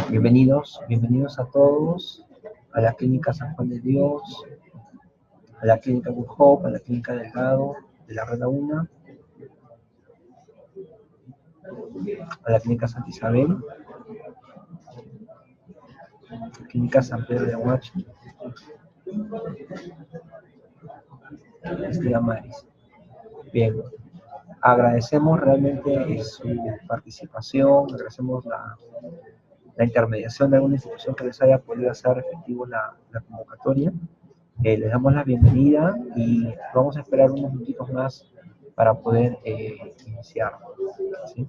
Bienvenidos a todos a la Clínica San Juan de Dios, a la Clínica Good Hope, a la Clínica Delgado de la Red Una, a la Clínica Santa Isabel, a la Clínica San Pedro de Aguachi, Estela Maris. Bien, agradecemos realmente su participación, agradecemos la intermediación de alguna institución que les haya podido hacer efectivo la convocatoria. Les damos la bienvenida y vamos a esperar unos minutitos más para poder iniciar, ¿sí?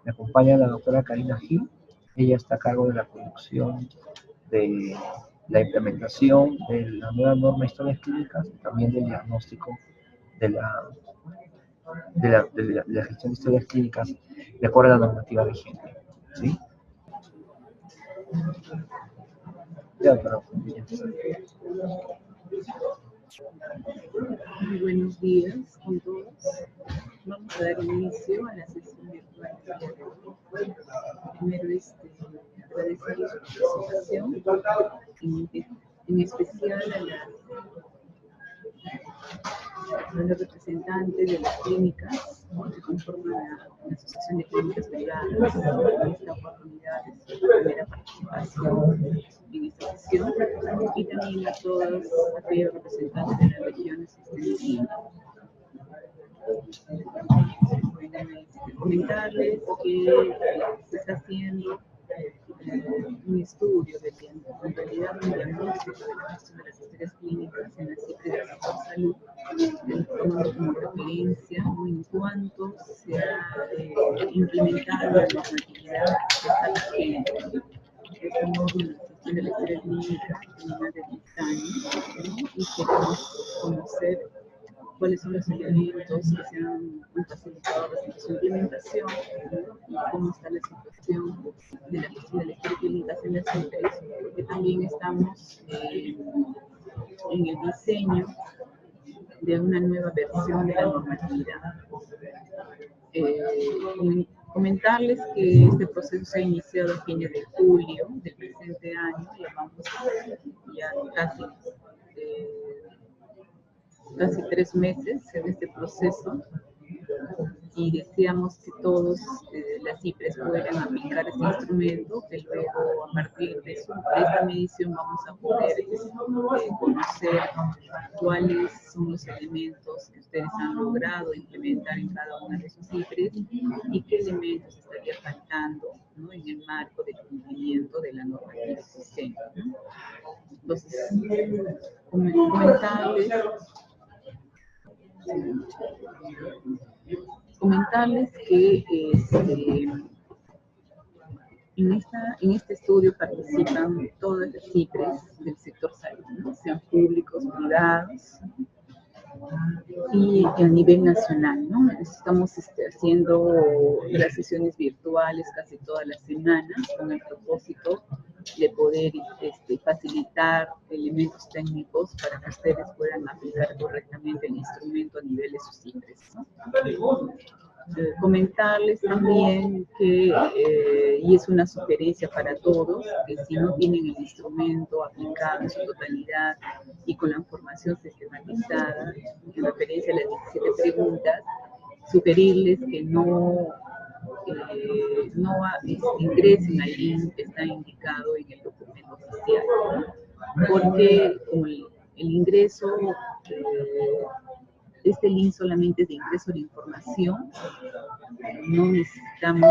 Me acompaña la doctora Karina Gil. Ella está a cargo de la producción de la implementación de la nueva norma de historias clínicas y también del diagnóstico de la gestión de historias clínicas de acuerdo a la normativa vigente, ¿sí? Ya, pero, Muy buenos días con todos. Vamos a dar inicio a la sesión virtual. Primero, agradecer su participación, en especial a los representantes de las clínicas que conforman la Asociación de Clínicas Privadas. En esta oportunidad es su primera participación en esta sesión, y también a todos aquellos representantes de las regiones que estén viendo. Comentarles que se está haciendo un estudio en realidad un diagnóstico de la gestión de las historias clínicas en las CIPRES del sector salud, tomando como referencia en cuanto se ha implementado la normatividad que está vigente. Esta norma de la gestión de la historia clínica tiene más de 10 años, ¿no? Y queremos conocer cuáles son los elementos que se han facilitado desde su implementación, ¿no? Y cómo está la situación de la gestión de la historia clínica en las CIPRES, porque también estamos en el diseño de una nueva versión de la normatividad. Comentarles que este proceso se ha iniciado a fines de julio del presente año, ya vamos ya casi 3 meses en este proceso, y deseamos que todos las CIPRES puedan aplicar este instrumento, que luego a partir de esta medición vamos a poder conocer cuáles son los elementos que ustedes han logrado implementar en cada una de sus CIPRES y qué elementos estaría faltando, ¿no? En el marco del cumplimiento de la normativa existente, ¿no? Entonces, comentarles que en este estudio participan todas las CIPRES del sector salud, ¿no? Sean públicos, privados, y a nivel nacional, ¿no? Estamos haciendo las sesiones virtuales casi todas las semanas con el propósito de poder facilitar elementos técnicos para que ustedes puedan aplicar correctamente el instrumento a nivel de sus CIPRES, ¿no? Comentarles también que, y es una sugerencia para todos, que si no tienen el instrumento aplicado en su totalidad y con la información sistematizada en referencia a las 17 preguntas, sugerirles que no ingresen al link que está indicado en el documento oficial, ¿no? Porque como el ingreso, este link solamente es de ingreso de información, no necesitamos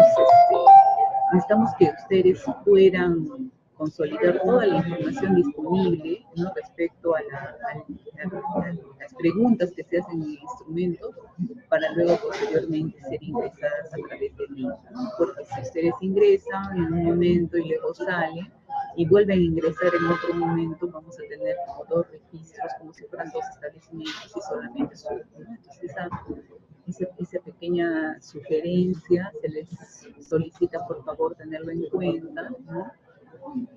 que ustedes puedan consolidar toda la información disponible, ¿no? Respecto a las preguntas que se hacen en el instrumento, para luego posteriormente ser ingresadas a través del link, ¿no? Porque si ustedes ingresan en un momento y luego salen y vuelven a ingresar en otro momento, vamos a tener como 2 registros, como si fueran 2 establecimientos y solamente su uno. Entonces esa pequeña sugerencia se les solicita por favor tenerlo en cuenta, ¿no?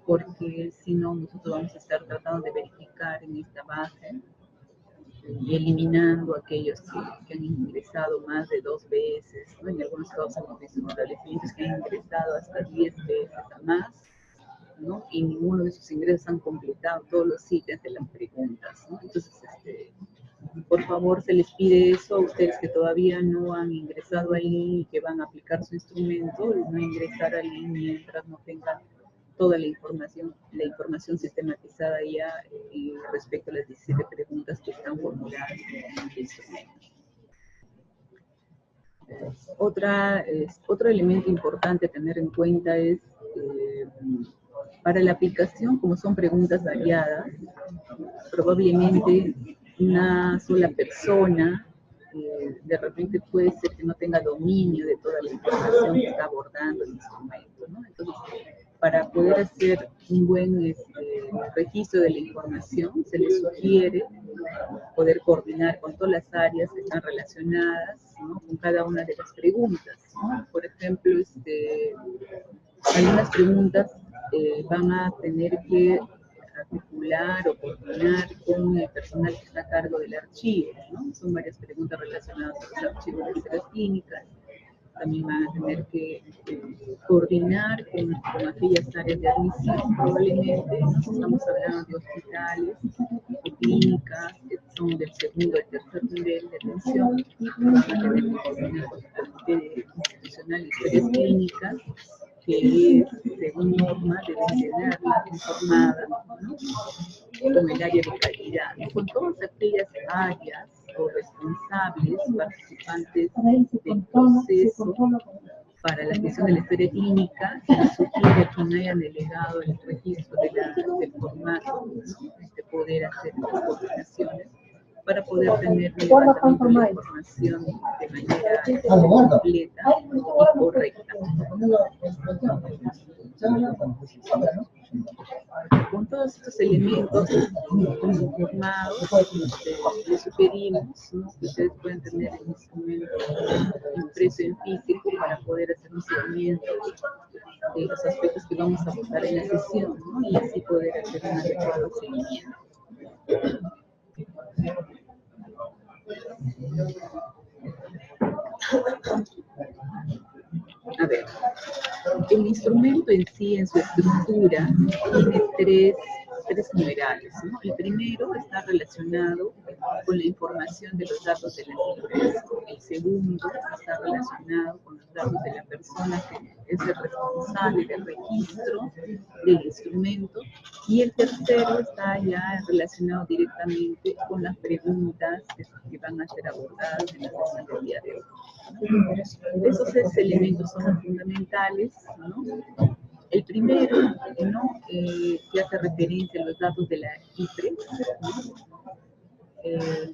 Porque si no, nosotros vamos a estar tratando de verificar en esta base y eliminando aquellos que han ingresado más de 2 veces, ¿no? En algunos casos hemos visto establecimientos que han ingresado hasta 10 veces o más, ¿no? Y ninguno de sus ingresos han completado todos los ítems de las preguntas, ¿no? Entonces, por favor, se les pide eso a ustedes que todavía no han ingresado al link y que van a aplicar su instrumento, y no ingresar al link mientras no tengan toda la información sistematizada ya respecto a las 17 preguntas que están formuladas en el instrumento. Otro elemento importante a tener en cuenta es, para la aplicación, como son preguntas variadas, probablemente una sola persona de repente puede ser que no tenga dominio de toda la información que está abordando el instrumento, ¿no? Entonces, para poder hacer un buen registro de la información, se les sugiere poder coordinar con todas las áreas que están relacionadas, ¿no? Con cada una de las preguntas, ¿no? Por ejemplo, algunas preguntas van a tener que articular o coordinar con el personal que está a cargo del archivo, ¿no? Son varias preguntas relacionadas con los archivos de historias clínicas. También van a tener que coordinar con aquellas áreas de admisión, probablemente, ¿no? Estamos hablando de hospitales o clínicas que son del segundo al tercer nivel de atención, van a tener que coordinar con el Comité Institucional de Historias Clínicas, que según norma deben tenerla informada, ¿no? Con el área de calidad, ¿no? Con todas aquellas áreas o responsables, participantes del proceso para la gestión de la historia clínica, se les sugiere a quien haya delegado el registro del formato, ¿no? Poder hacer estas coordinaciones para poder tener un levantamiento de la información de manera completa y correcta. Con todos estos elementos conformados, les sugerimos, ¿no? Que ustedes puedan tener el instrumento impreso en físico para poder hacer un seguimiento de los aspectos que vamos a abordar en la sesión, ¿no? Y así poder hacer un adecuado seguimiento. A ver, el instrumento en sí, en su estructura, tiene tres numerales, ¿no? El primero está relacionado con la información de los datos de las cifras. El segundo está relacionado con los datos de la persona que es el responsable del registro del instrumento. Y el tercero está ya relacionado directamente con las preguntas que van a ser abordadas en la sesión del día de hoy. Esos tres elementos son fundamentales, ¿no? El primero, ¿no? Que hace referencia a los datos de la IPRE, ¿no?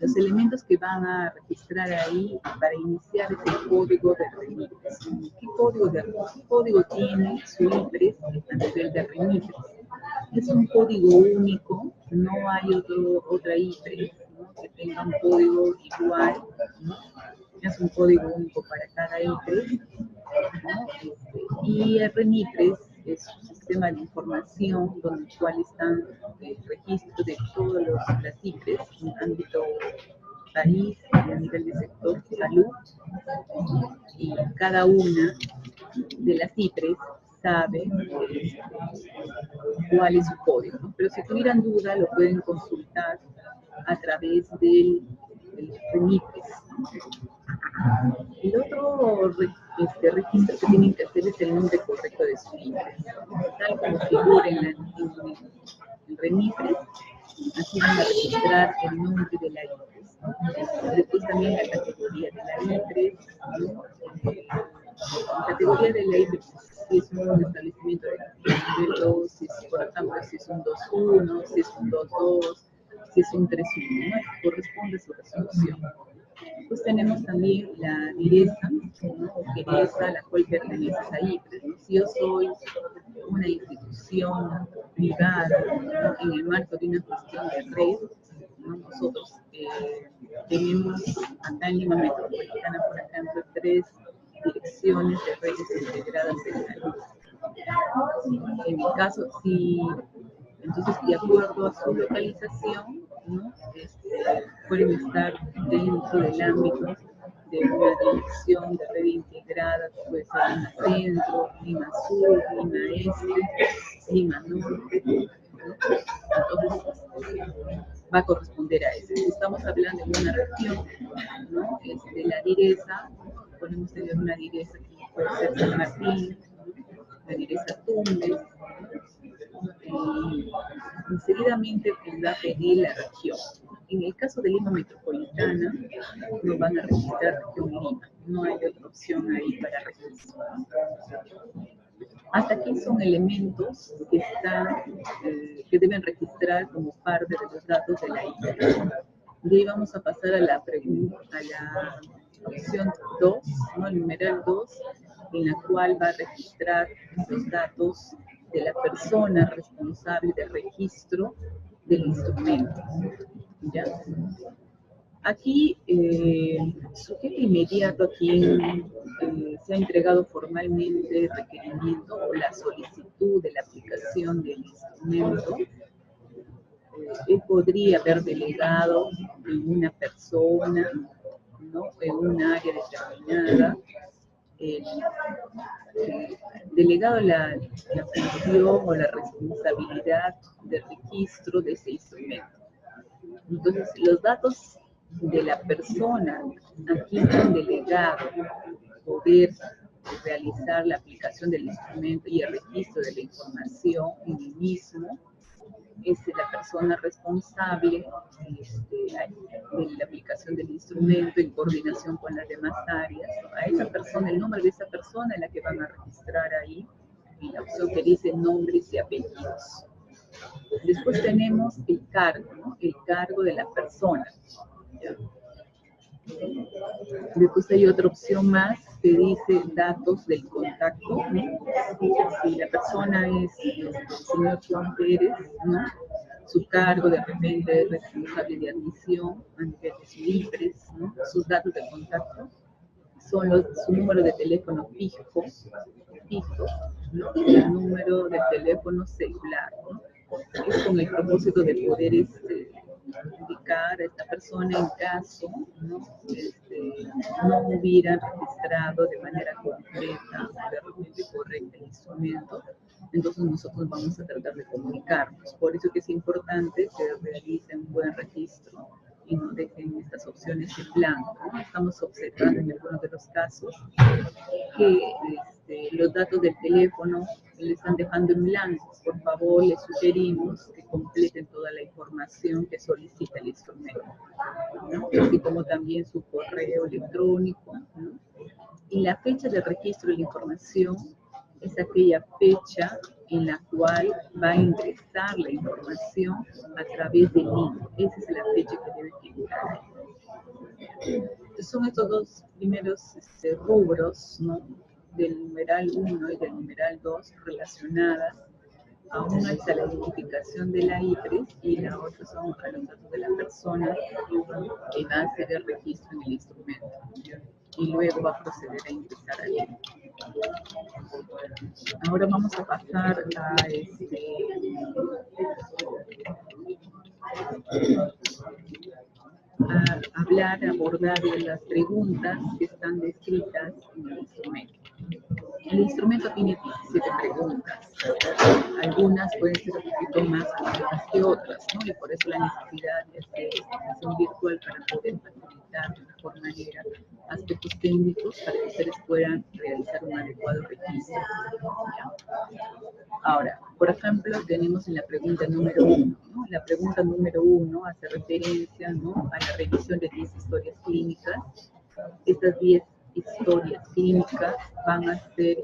Los elementos que van a registrar ahí para iniciar es el código de REMIPRES. ¿Qué código tiene su IPRES a nivel de REMIPRES? Es un código único, no hay otra IPRES, ¿no? Que tenga un código igual, ¿no? Es un código único para cada IPRES, ¿no? Y el REMIPRES es un sistema de información donde el cual están el registro de todas las IPRES en ámbito país y a nivel de sector salud, y cada una de las IPRES sabe cuál es su código, ¿no? Pero si tuvieran duda lo pueden consultar a través del REMIPRES. El otro registro que tienen que hacer es el nombre correcto de su IPRES, tal como figura en el REMIPRES. Así van a registrar el nombre de la IPRES, ¿no? Después también la categoría de la IPRES, ¿no? La categoría de la IPRES, si es un establecimiento de nivel 2, si es, por ejemplo, si es un 2.1, si es un 2.2, si es un 3.1, ¿no? Corresponde a su resolución. Pues tenemos también la DIRESA, ¿no? DIRESA, a la cual pertenece a IPRES, ¿no? Si yo soy una institución privada, ¿no? En el marco de una cuestión de red, ¿no? Nosotros tenemos acá en Lima Metropolitana, por ejemplo, 3 direcciones de redes integradas en salud. En mi caso, entonces, de acuerdo a su localización, ¿no? Pueden estar dentro del ámbito una dirección de red integrada, puede ser Lima Centro, Lima Sur, Lima Este, Lima Norte, ¿no? Entonces, va a corresponder a eso. Estamos hablando de una región, ¿no? La direza, podemos tener una direza que puede ser San Martín, la direza Tumbes, y seguidamente va a pedir la región. En el caso de Lima Metropolitana, no van a registrar región Lima, no hay otra opción ahí para registrar. Hasta aquí son elementos que que deben registrar como parte de los datos de la isla. De ahí vamos a pasar a la opción 2, ¿no? El numeral 2, en la cual va a registrar los datos de la persona responsable del registro del instrumento. ¿Ya? Aquí, sujeto inmediato a quien se ha entregado formalmente el requerimiento o la solicitud de la aplicación del instrumento, él podría haber delegado en una persona, ¿no? En un área determinada, delegado la función o la responsabilidad de registro de ese instrumento. Entonces, los datos de la persona a quien han delegado poder realizar la aplicación del instrumento y el registro de la información en el mismo, es la persona responsable de la aplicación del instrumento en coordinación con las demás áreas. A esa persona, el nombre de esa persona es la que van a registrar ahí, en la opción que dice nombres y apellidos. Después tenemos el cargo, ¿no? El cargo de la persona. ¿Ya? Después hay otra opción más que dice datos del contacto, ¿no? Si la persona es el señor Juan Pérez, ¿no? Su cargo de repente es responsable de admisión a nivel de su IPRES, ¿no? Sus datos de contacto son su número de teléfono fijo, ¿no? Y el número de teléfono celular, ¿no? Es con el propósito de poder indicar a esta persona en caso no hubiera registrado de manera concreta, de repente correcta el instrumento. Entonces nosotros vamos a tratar de comunicarnos. Por eso que es importante que realicen un buen registro y no dejen estas opciones en blanco, ¿no? Estamos observando en algunos de los casos que los datos del teléfono le están dejando en blanco. Por favor, les sugerimos que completen toda la información que solicita el instrumento, ¿no? Así como también su correo electrónico, ¿no? Y la fecha de registro de la información es aquella fecha en la cual va a ingresar la información a través del link. Esa es la fecha que debe figurar ahí. Entonces son estos dos primeros rubros, ¿no? Del numeral 1 y del numeral 2 relacionadas. A una es a la identificación de la IPRES y la otra son a los datos de la persona que va a hacer el registro en el instrumento. Y luego va a proceder a ingresar al link. Ahora vamos a pasar a hablar, a abordar las preguntas que están descritas en el instrumento. El instrumento tiene 17 preguntas. Algunas pueden ser un poquito más complejas que otras, ¿no? Y por eso la necesidad de hacer sesión virtual para poder facilitar de mejor manera aspectos técnicos para que ustedes puedan realizar un adecuado registro. ¿Ya? Ahora, por ejemplo, tenemos en la pregunta número 1, ¿no? La pregunta número 1 hace referencia, ¿no?, a la revisión de 10 historias clínicas. Estas 10 historias clínicas van a ser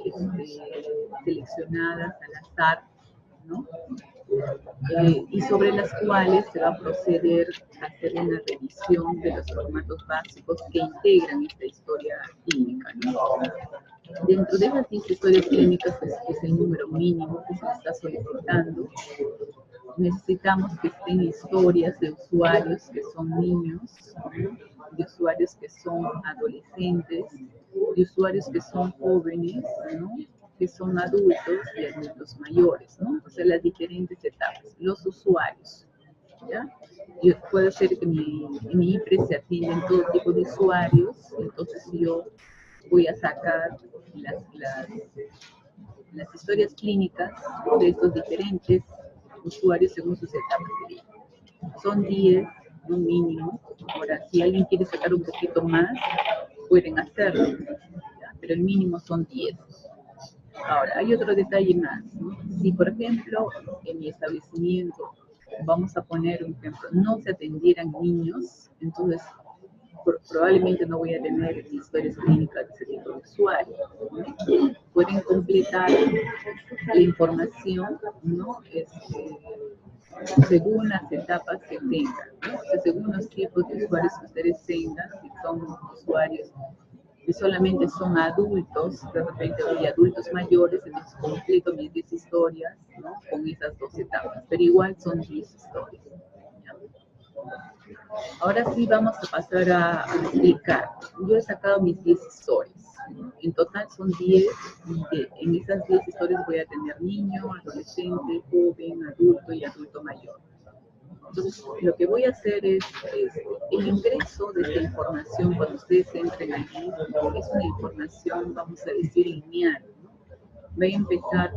seleccionadas al azar, ¿no? Y sobre las cuales se va a proceder a hacer una revisión de los formatos básicos que integran esta historia clínica, ¿no? Dentro de esas 10 historias clínicas, que es el número mínimo que se está solicitando, necesitamos que estén historias de usuarios que son niños, de usuarios que son adolescentes, de usuarios que son jóvenes, ¿no?, que son adultos y adultos mayores, ¿no? O sea, las diferentes etapas, los usuarios. ¿ya? Y puede ser que en mi IPRES se atienden todo tipo de usuarios, entonces yo voy a sacar las historias clínicas de estos diferentes usuarios según sus etapas de vida. Son 10, un mínimo. Ahora, si alguien quiere sacar un poquito más, pueden hacerlo, ¿ya? Pero el mínimo son 10. Ahora, hay otro detalle más, ¿no? Si, por ejemplo, en mi establecimiento, vamos a poner un ejemplo, no se atendieran niños, entonces probablemente no voy a tener historias clínicas de ese tipo de usuarios, ¿no? Pueden completar la información, ¿no? Según las etapas que tengan, ¿no? O sea, según los tipos de usuarios que ustedes tengan, si son usuarios que solamente son adultos, de repente hay adultos mayores, entonces completo mis 10 historias, ¿no? Con esas 2 etapas, pero igual son 10 historias. ¿Ya? Ahora sí vamos a pasar a explicar. Yo he sacado mis 10 historias. En total son 10 y en esas 10 historias voy a tener niño, adolescente, joven, adulto y adulto mayor. Entonces, lo que voy a hacer es el ingreso de esta información cuando ustedes entren aquí, es una información, vamos a decir, lineal, ¿no? Voy a empezar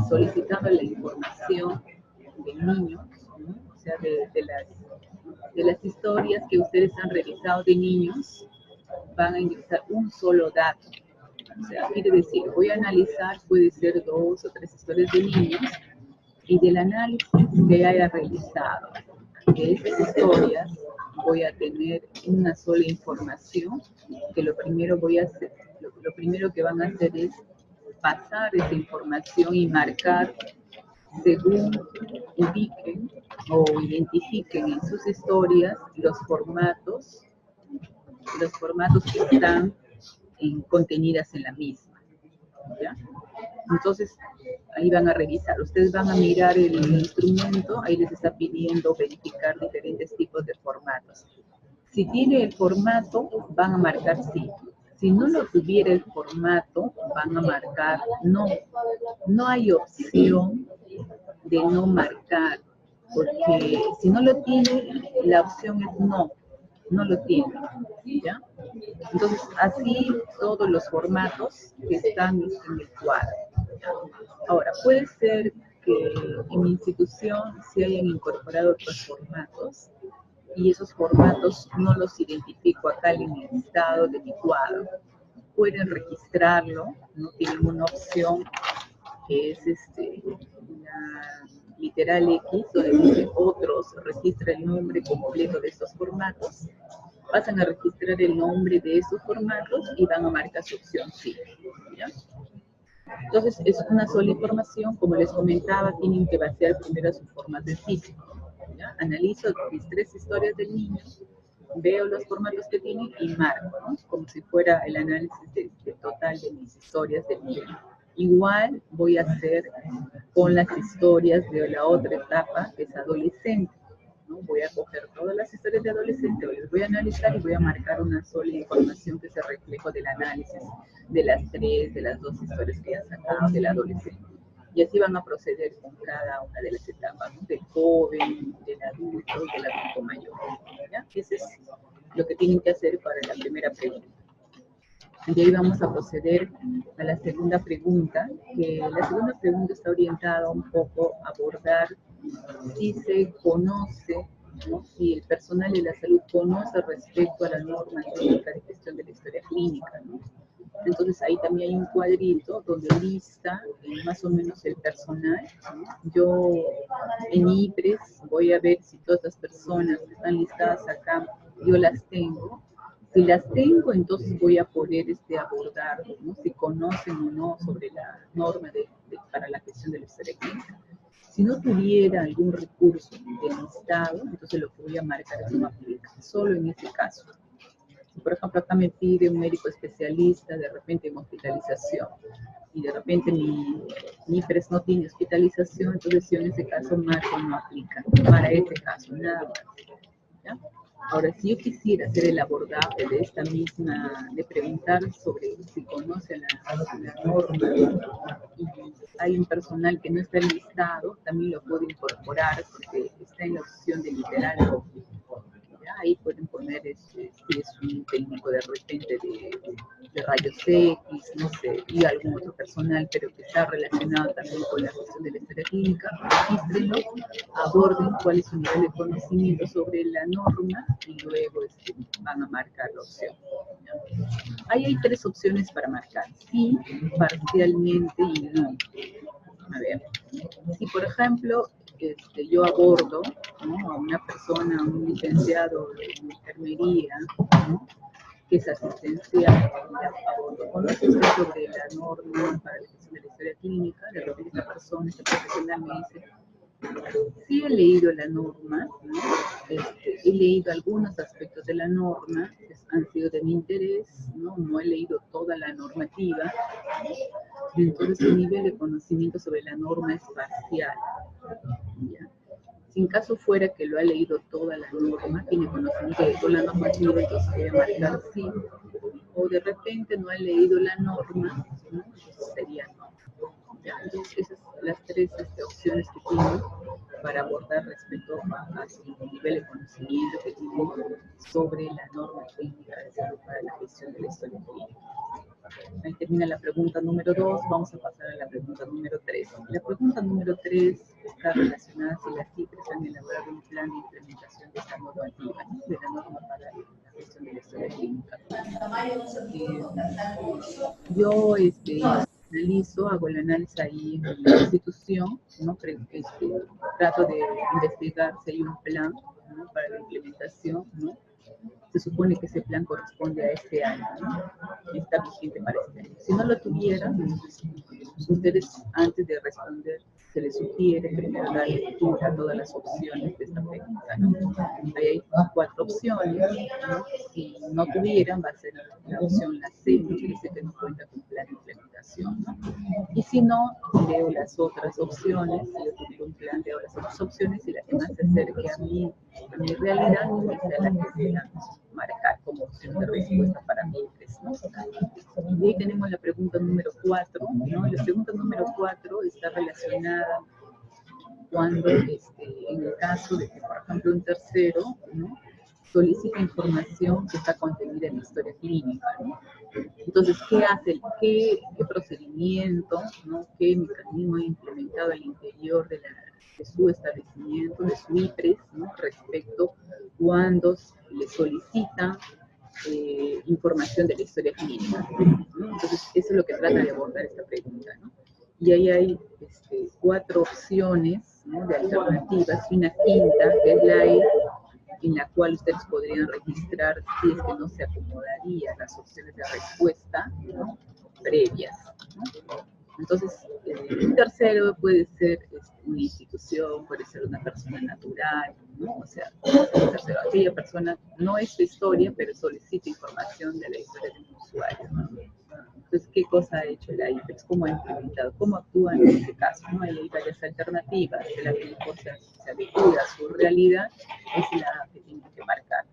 solicitando la información de niños, ¿no? O sea, de las historias que ustedes han realizado de niños, van a ingresar un solo dato. O sea, quiere decir, voy a analizar, puede ser 2 o 3 historias de niños, y del análisis que haya realizado de esas historias, voy a tener una sola información, que lo primero que van a hacer es pasar esa información y marcar según ubiquen o identifiquen en sus historias los formatos que están contenidas en la misma, ¿ya? Entonces, ahí van a revisar. Ustedes van a mirar el instrumento, ahí les está pidiendo verificar diferentes tipos de formatos. Si tiene el formato, van a marcar sí. Si no lo tuviera el formato, van a marcar no. No hay opción de no marcar, porque si no lo tiene, la opción es no. No lo tiene, ¿ya? Entonces, así todos los formatos que están en el cuadro. Ahora, puede ser que en mi institución se hayan incorporado otros formatos y esos formatos no los identifico acá en el listado de mi cuadro. Pueden registrarlo, no tienen una opción que es la literal X, donde dice otros, registra el nombre completo de estos formatos. Pasan a registrar el nombre de esos formatos y van a marcar su opción sí, ¿ya? Entonces, es una sola información, como les comentaba, tienen que vaciar primero su formato físico, ¿ya? Analizo mis 3 historias del niño, veo los formatos que tienen y marco, ¿no? Como si fuera el análisis total de mis historias del niño. Igual voy a hacer con las historias de la otra etapa, que es adolescente, ¿no? Voy a coger todas las historias de adolescente, les voy a analizar y voy a marcar una sola información que se refleja del análisis de las 2 historias que han sacado del adolescente. Y así van a proceder con cada una de las etapas, ¿no? Del joven, del adulto y del adulto mayor, ¿ya? Eso es lo que tienen que hacer para la primera pregunta. Y ahí vamos a proceder a la segunda pregunta, que la segunda pregunta está orientada un poco a abordar si se conoce, ¿no? Si el personal de la salud conoce respecto a la norma técnica de gestión de la historia clínica, ¿no? Entonces ahí también hay un cuadrito donde lista más o menos el personal, ¿no? Yo en IPRES voy a ver si todas las personas que están listadas acá, yo las tengo. Si las tengo, entonces voy a poder abordar, ¿no? Si conocen o no sobre la norma para la gestión de la historia clínica. Si no tuviera algún recurso del listado, entonces lo que voy a marcar es no aplica, solo en ese caso. Si por ejemplo acá me pide un médico especialista, de repente en hospitalización, y de repente mi IPRES no tiene hospitalización, entonces yo en ese caso marco no aplica, para ese caso, nada más, ¿ya? Ahora, si yo quisiera hacer el abordaje de esta misma, de preguntar sobre si conoce la norma y hay un personal que no está listado, también lo puedo incorporar porque está en la opción de literal obvio. ¿Ya? Ahí pueden poner si es un técnico de repente de rayos X, no sé, y algún otro personal, pero que está relacionado también con la gestión de la historia clínica, regístrenlo, aborden cuál es su nivel de conocimiento sobre la norma y luego van a marcar la opción. Ahí hay 3 opciones para marcar: sí, parcialmente y no. A ver, si por ejemplo yo abordo, ¿no?, a una persona, a un licenciado en enfermería, ¿no?, que es asistencial, abordo, ¿conoce usted sobre la norma para la gestión de la historia clínica? De repente esta persona, este profesional me dice, sí he leído la norma, ¿no? He leído algunos aspectos de la norma, que han sido de mi interés, no he leído toda la normativa, y entonces su nivel de conocimiento sobre la norma es parcial. ¿Ya? Si en caso fuera que lo ha leído toda la norma, tiene conocimiento de toda la normativa, entonces voy a marcar sí. O de repente no ha leído la norma, ¿no?, entonces sería no. ¿Ya? Entonces esas son las 3 opciones que tienen para abordar respecto a su nivel de conocimiento que tienen sobre la norma técnica de salud para la gestión de la historia clínica. Ahí termina la pregunta número 2, vamos a pasar a la pregunta número 3. La pregunta número 3 está relacionada si las CIPRES han elaborado un plan de implementación de esta normativa, ¿no?, de la norma para la gestión de la historia clínica. Yo analizo, hago el análisis ahí en la institución, ¿no? Trato de investigar si hay un plan, ¿no?, para la implementación, ¿no? Se supone que ese plan corresponde a este año, ¿no?, está vigente para este año. Si no lo tuvieran, ustedes antes de responder se les sugiere primero dar lectura a todas las opciones de esta pregunta, ¿no? Ahí hay 4 opciones, ¿no? Si no tuvieran, va a ser la opción la C, ¿no?, que dice que no cuenta con plan de implementación, ¿no? Y si no, leo las otras opciones, si yo tuviera un plan, leo las otras opciones y la que más se acerque a mi realidad, sea la que sea marcar como opción de respuesta para mí, ¿no? Y ahí tenemos la pregunta número 4, ¿no? La pregunta número 4 está relacionada cuando, en el caso de que, por ejemplo, un tercero, ¿no?, solicita información que está contenida en la historia clínica, ¿no? Entonces, ¿qué hace? ¿Qué procedimiento, ¿no?, qué mecanismo ha implementado al interior de su establecimiento, de su IPRES, ¿no?, respecto cuando le solicitan información de la historia clínica, ¿no? Entonces, eso es lo que trata de abordar esta pregunta, ¿no? Y ahí hay 4 opciones, ¿no?, de alternativas, y una quinta, que es la E, en la cual ustedes podrían registrar si es que no se acomodarían las opciones de respuesta, ¿no?, previas, ¿no? Entonces, un tercero puede ser una institución, puede ser una persona natural, ¿no? O sea, un tercero, aquella persona no es su historia, pero solicita información de la historia de un usuario, ¿no? Entonces, ¿qué cosa ha hecho la IPRES? ¿Cómo ha implementado? ¿Cómo actúa en este caso? ¿No? Ahí hay varias alternativas, de la que mejor se adecua a su realidad, es la que tiene que marcar.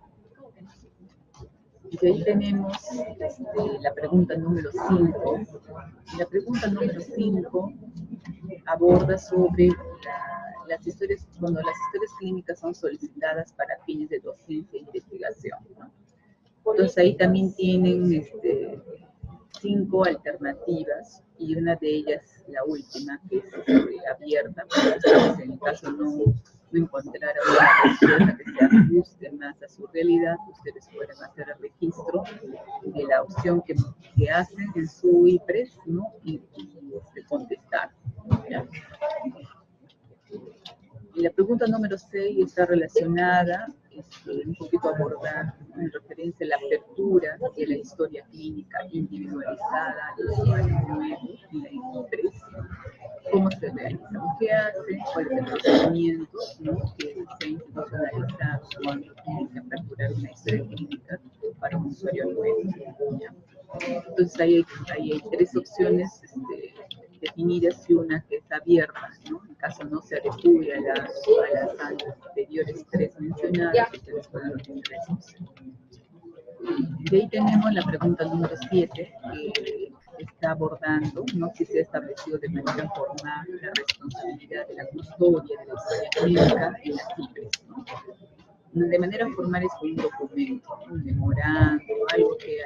Y ahí tenemos la pregunta número 5. La pregunta número 5 aborda sobre las historias, cuando las historias clínicas son solicitadas para fines de docencia e investigación, ¿no? Entonces ahí también tienen 5 alternativas, y una de ellas, la última, que es abierta, para ustedes, en el caso no encontrar una respuesta que se ajuste más a su realidad, ustedes pueden hacer el registro de la opción que hacen en su IPRES, ¿no?, y contestar, ¿ya? Y la pregunta número 6 está relacionada, un poquito a abordar en referencia a la apertura de la historia clínica individualizada al usuario nuevo en la IPRES. ¿Cómo se realiza? ¿Qué hace? ¿Cuál es el procedimiento, ¿no?, que se ha institucionalizado cuando tiene que aperturar una historia clínica para un usuario nuevo, ¿ya? Entonces ahí hay 3 opciones definidas, y una que es abierta, ¿no? En caso no se adecue a las anteriores 3 mencionadas, ustedes pueden obtener esa opción. De ahí tenemos la pregunta número 7, que está abordando, ¿no? Si se ha establecido de manera formal la responsabilidad de la custodia de la historia clínica en las IPRES, ¿no? De manera formal es un documento, un memorando, algo que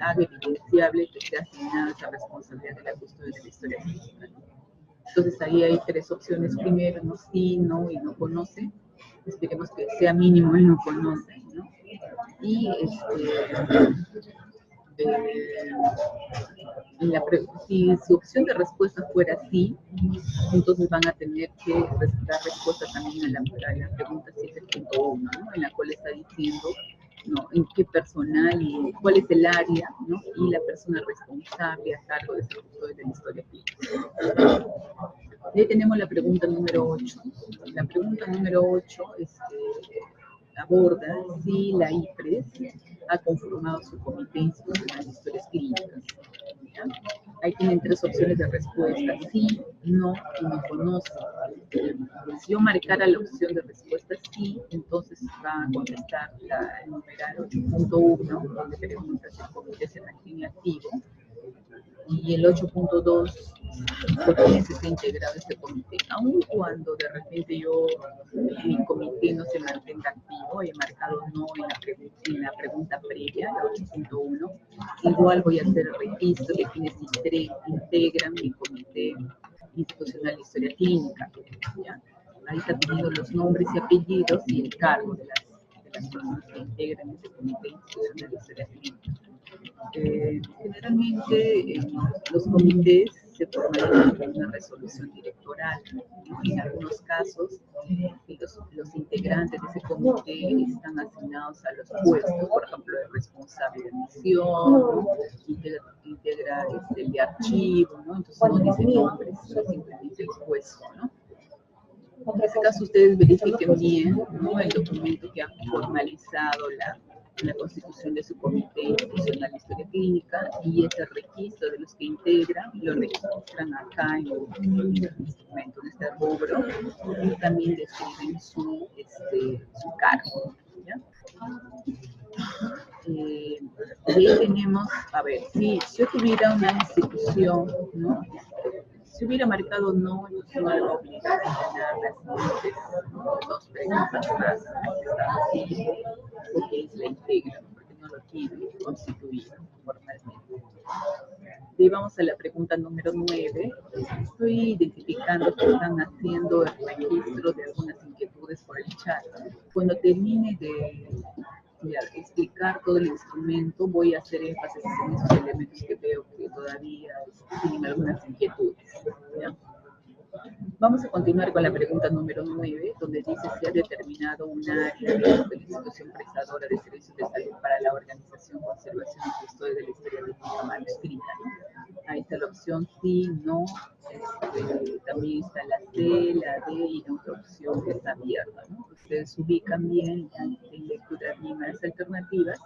haga evidenciable que se ha asignado esa responsabilidad de la custodia de la historia clínica, ¿no? Entonces ahí hay tres opciones. Primero, no, sí, no y no conoce. Esperemos que sea mínimo el no conoce, ¿no? Y si su opción de respuesta fuera sí, entonces van a tener que dar respuesta también a la pregunta 7.1, ¿no? En la cual está diciendo, ¿no?, en qué personal y cuál es el área, ¿no?, y la persona responsable a cargo de la historia clínica. Y ahí tenemos la pregunta número 8. La pregunta número 8 aborda si la IPRES ha conformado su comité institucional de historias clínicas. ¿Ya? Ahí tienen tres opciones de respuesta: sí, no y no conoce. Si yo marcara la opción de respuesta sí, entonces va a contestar el numeral 8.1, donde pregunta si el comité se mantiene activo, y el 8.2, por qué se está integrado este comité. Aun cuando de repente mi comité no se mantenga activo, he marcado no en la pregunta previa, la 8.1, igual voy a hacer el registro de quienes integran mi comité institucional de historia clínica, ¿ya? Ahí está pidiendo los nombres y apellidos y el cargo de las personas que integran ese comité institucional de historia clínica. Generalmente los comités se formalizan con una resolución directoral, ¿no? En algunos casos los integrantes de ese comité están asignados a los puestos, por ejemplo, el responsable de admisión, ¿no? integra el de archivo, ¿no? Entonces no dice nombres, simplemente el puesto, ¿no? En este caso ustedes verifiquen bien, ¿no?, el documento que ha formalizado la constitución de su comité institucional de historia clínica, y ese registro de los que integran lo registran acá en el instrumento, en este rubro, y también describen su cargo, ¿ya? Y ahí tenemos, a ver, si yo tuviera una institución, ¿no?, si hubiera marcado no, yo no le voy a obligar a llenar las siguientes dos preguntas más, ¿no?, porque es la integra, porque no lo tiene constituido formalmente. Y vamos a la pregunta número 9. Estoy identificando que están haciendo el registro de algunas inquietudes por el chat. Cuando termine de explicar todo el instrumento, voy a hacer énfasis en esos elementos que veo que todavía tienen algunas inquietudes, ¿ya? Vamos a continuar con la pregunta número 9, donde dice si ha determinado un área de la institución prestadora de servicios de salud para la organización, conservación y custodia de la historia clínica manuscrita, ¿no? Ahí está la opción sí, no, también está la C, la D y la otra opción que está abierta, ¿no? Ustedes ubican bien en lectura mínimas alternativas,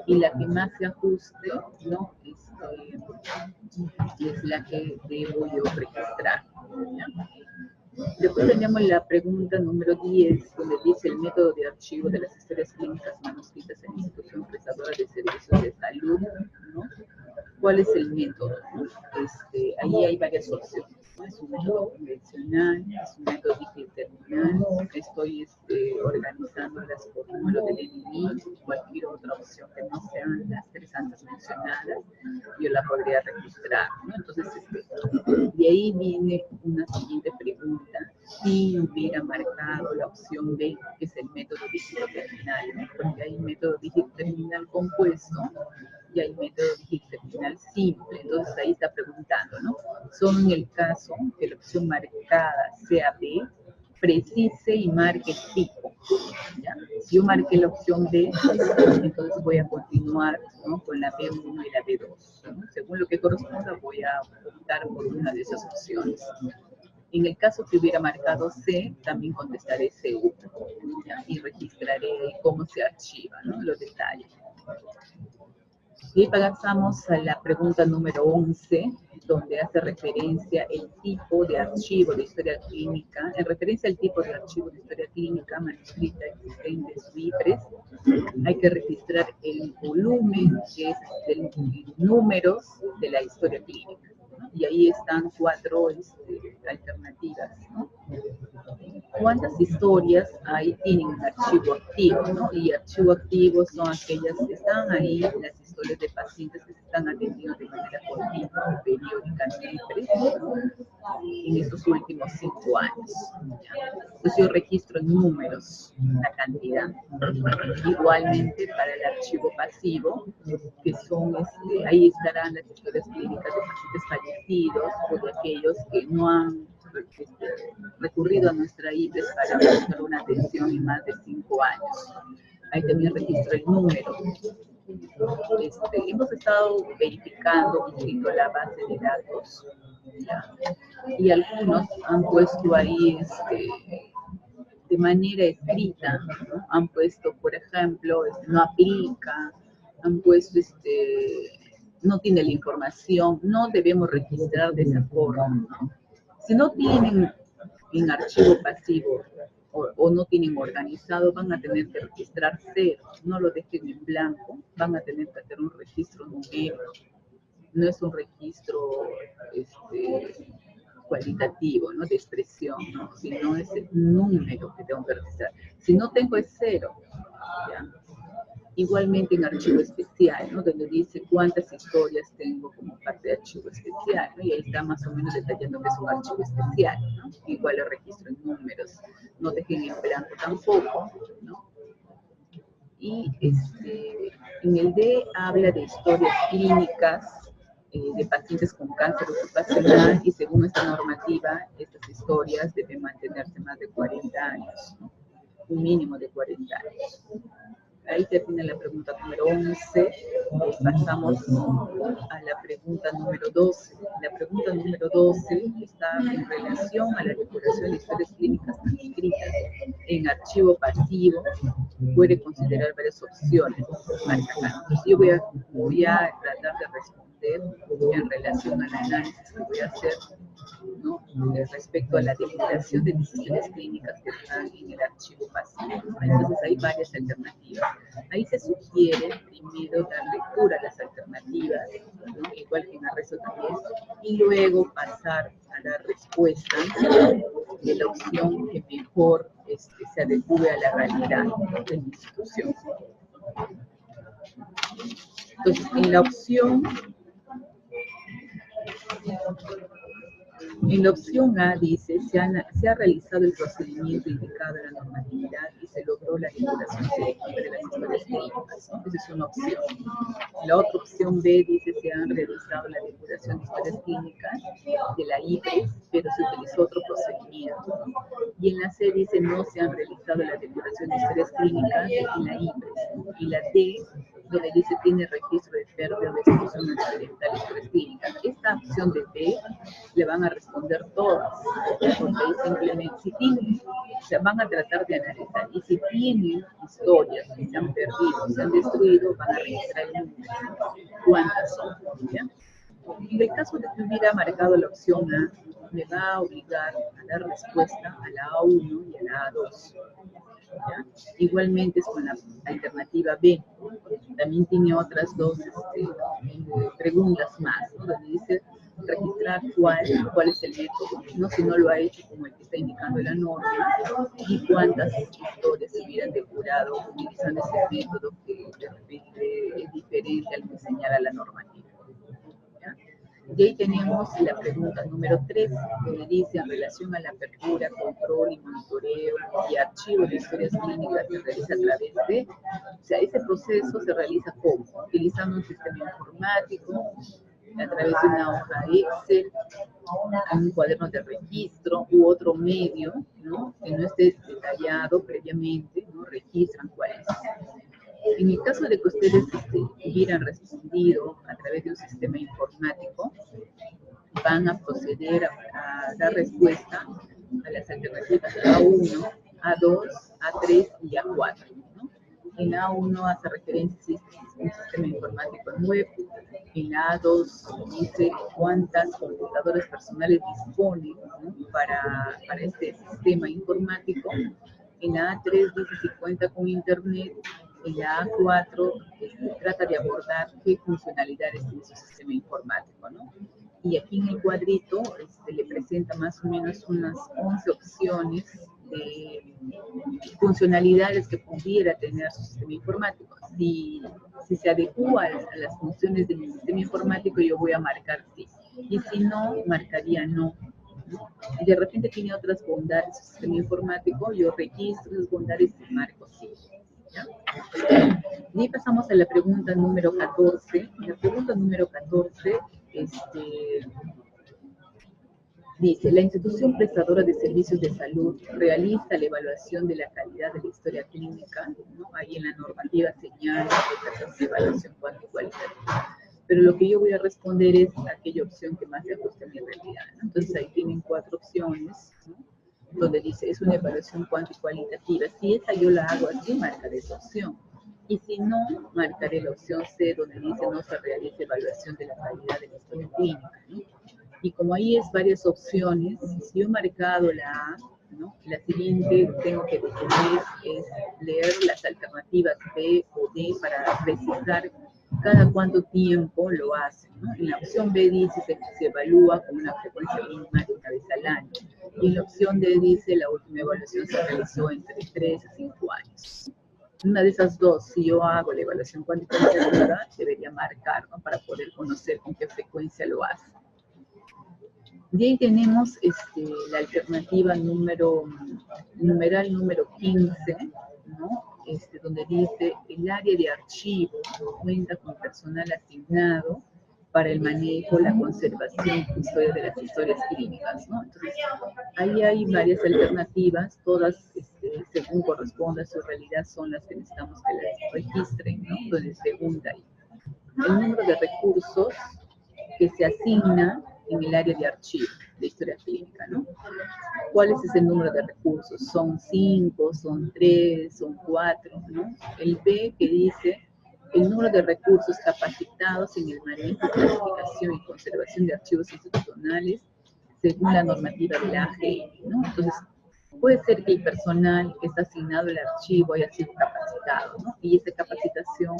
y la que más se ajuste, ¿no?, es la que debo yo registrar, ¿ya? Después tenemos la pregunta número 10, donde dice el método de archivo de las historias clínicas manuscritas en institución prestadora de servicios de salud, ¿no? ¿Cuál es el método, ¿no? Ahí hay varias opciones, ¿no? Es un método convencional, es un método terminal, estoy organizándolas por número del NNI, cualquier otra opción que no sean las tres antes mencionadas, yo la podría registrar, ¿no? Entonces, de ahí viene una siguiente pregunta: si hubiera marcado la opción B, que es el método dígito terminal, ¿no? Porque hay método dígito terminal compuesto y hay método dígito terminal simple. Entonces ahí está preguntando, ¿no? Solo en el caso que la opción marcada sea B, precise y marque el tipo, ¿ya? Si yo marqué la opción B, entonces voy a continuar, ¿no?, con la B1 y la B2, ¿no? Según lo que corresponda, voy a optar por una de esas opciones. En el caso que hubiera marcado C, también contestaré C1, ¿ya? Y registraré cómo se archiva, ¿no?, los detalles. Y pasamos a la pregunta número 11, donde hace referencia el tipo de archivo de historia clínica, en referencia al tipo de archivo de historia clínica manuscrita existente en su IPRES, hay que registrar el volumen, que es de números de la historia clínica, ¿no? Y ahí están 4 alternativas, ¿no? ¿Cuántas historias ahí tienen un archivo activo, ¿no? Y archivo activo son aquellas que están ahí, las historias de pacientes que se están atendiendo de manera continua, periódicamente, ¿no? En estos últimos 5 años. ¿Ya? Entonces yo registro en números la cantidad. Igualmente para el archivo pasivo, que son, ahí estarán las historias clínicas de pacientes fallecidos o de aquellos que no han recurrido a nuestra IPRES para buscar una atención en más de 5 años. Ahí también registro el número. Hemos estado verificando un poquito la base de datos, ¿ya? Y algunos han puesto ahí de manera escrita, ¿no? Han puesto, por ejemplo, no aplica, han puesto no tiene la información, no debemos registrar de esa forma, ¿no? Si no tienen en archivo pasivo o no tienen organizado, van a tener que registrar 0, no lo dejen en blanco, van a tener que hacer un registro numérico, no es un registro cualitativo, ¿no? De expresión, ¿no? Sino es el número que tengo que registrar. Si no tengo es 0, ¿ya? Igualmente en archivo especial, ¿no? Donde dice cuántas historias tengo como parte de archivo especial, ¿no? Y ahí está más o menos detallando que es un archivo especial, ¿no? Igual le registro en números, no dejen en blanco tampoco, ¿no? Y en el D habla de historias clínicas de pacientes con cáncer ocupacional y según esta normativa, estas historias deben mantenerse más de 40 años, ¿no? Un mínimo de 40 años. Ahí termina la pregunta número 11. Pasamos a la pregunta número 12. La pregunta número 12 está en relación a la depuración de historias clínicas transcritas en archivo pasivo. Puede considerar varias opciones. Entonces yo voy a tratar de responder en relación al análisis que voy a hacer, ¿no? Respecto a la depuración de decisiones clínicas que están en el archivo pasivo. Entonces hay varias alternativas. Ahí se sugiere primero dar lectura a las alternativas, ¿no? Igual que en Arrezo también, y luego pasar a la respuesta de la opción que mejor se adecue a la realidad, ¿no? De la institución. Entonces, en la opción A dice, se ha realizado el procedimiento indicado en la normatividad y se logró la depuración selectiva de las historias clínicas, ¿no? Esa es una opción. La otra opción B dice, se han realizado la depuración de historias clínicas de la IPRES, pero se utilizó otro procedimiento, ¿no? Y en la C dice, no se han realizado la depuración de historias clínicas en la IPRES. Y la D, donde dice tiene registro de pérdida de exclusión accidental de historias clínicas. Esta opción de D le van a responder todas, porque ahí simplemente, si tienen, o sea, van a tratar de analizar, y si tienen historias que se han perdido, se han destruido, van a registrar el número, cuántas son, ¿ya? En el caso de que hubiera marcado la opción A, me va a obligar a dar respuesta a la A1 y a la A2. ¿Ya? Igualmente es con la alternativa B. También tiene otras dos preguntas más, ¿no? Donde dice registrar cuál es el método, ¿no? Si no lo ha hecho como el que está indicando la norma, y cuántas historias se hubieran depurado utilizando ese método que de repente es diferente al que señala la normativa. ¿Ya? Y ahí tenemos la pregunta número 3, donde dice en relación a la apertura, control y monitoreo y archivo de historias clínicas que se realiza a través de, o sea, ese proceso se realiza ¿cómo? Utilizando un sistema informático, a través de una hoja Excel, un cuaderno de registro u otro medio, ¿no? Que no esté detallado previamente, ¿no? Registran cuál es. En el caso de que ustedes hubieran respondido a través de un sistema informático, van a proceder a dar respuesta a las alternativas A1, A2, A3 y A4, ¿no? En A1 hace referencia a un sistema informático en web, En la A2 dice cuántas computadoras personales dispone, ¿no?, para este sistema informático. En la A3 dice si cuenta con internet. En la A4 trata de abordar qué funcionalidades tiene su sistema informático, ¿no? Y aquí en el cuadrito le presenta más o menos unas 11 opciones de funcionalidades que pudiera tener su sistema informático. Si se adecua a las funciones de mi sistema informático, yo voy a marcar sí. Y si no, marcaría no. Y de repente tiene otras bondades su sistema informático, yo registro esas bondades y marco sí. ¿Ya? Y pasamos a la pregunta número 14. La pregunta número 14 dice, la institución prestadora de servicios de salud realiza la evaluación de la calidad de la historia clínica, ¿no? Ahí en la normativa señala que se hace evaluación cuantitativa. Pero lo que yo voy a responder es aquella opción que más se ajusta a mi realidad, ¿no? Entonces ahí tienen 4 opciones, ¿no?, donde dice, es una evaluación cuantitativa. Si esa yo la hago así, marcaré esa opción. Y si no, marcaré la opción C, donde dice, no se realiza evaluación de la calidad de la historia clínica, ¿no? Y como ahí es varias opciones, si yo he marcado la A, ¿no?, la siguiente tengo que definir es leer las alternativas B o D para precisar cada cuánto tiempo lo hace, ¿no? En la opción B dice que se evalúa con una frecuencia mínima de una vez al año. Y en la opción D dice la última evaluación se realizó entre 3 a 5 años. Una de esas dos, si yo hago la evaluación cuantitativa, debería marcar, ¿no?, para poder conocer con qué frecuencia lo hace. De ahí tenemos la alternativa numeral número 15, ¿no?, donde dice el área de archivo cuenta con personal asignado para el manejo, la conservación y custodia de las historias clínicas, ¿no? Entonces, ahí hay varias alternativas, todas según corresponde a su realidad son las que necesitamos que las registren, ¿no? Donde pregunta ahí el número de recursos que se asigna en el área de archivo de historia clínica, ¿no? ¿Cuál es ese número de recursos? ¿Son 5, son 3, son 4, ¿no? El B que dice el número de recursos capacitados en el manejo, clasificación y conservación de archivos institucionales según la normativa de la AGN, ¿no? Entonces, puede ser que el personal que está asignado al archivo haya sido capacitado, ¿no? Y esa capacitación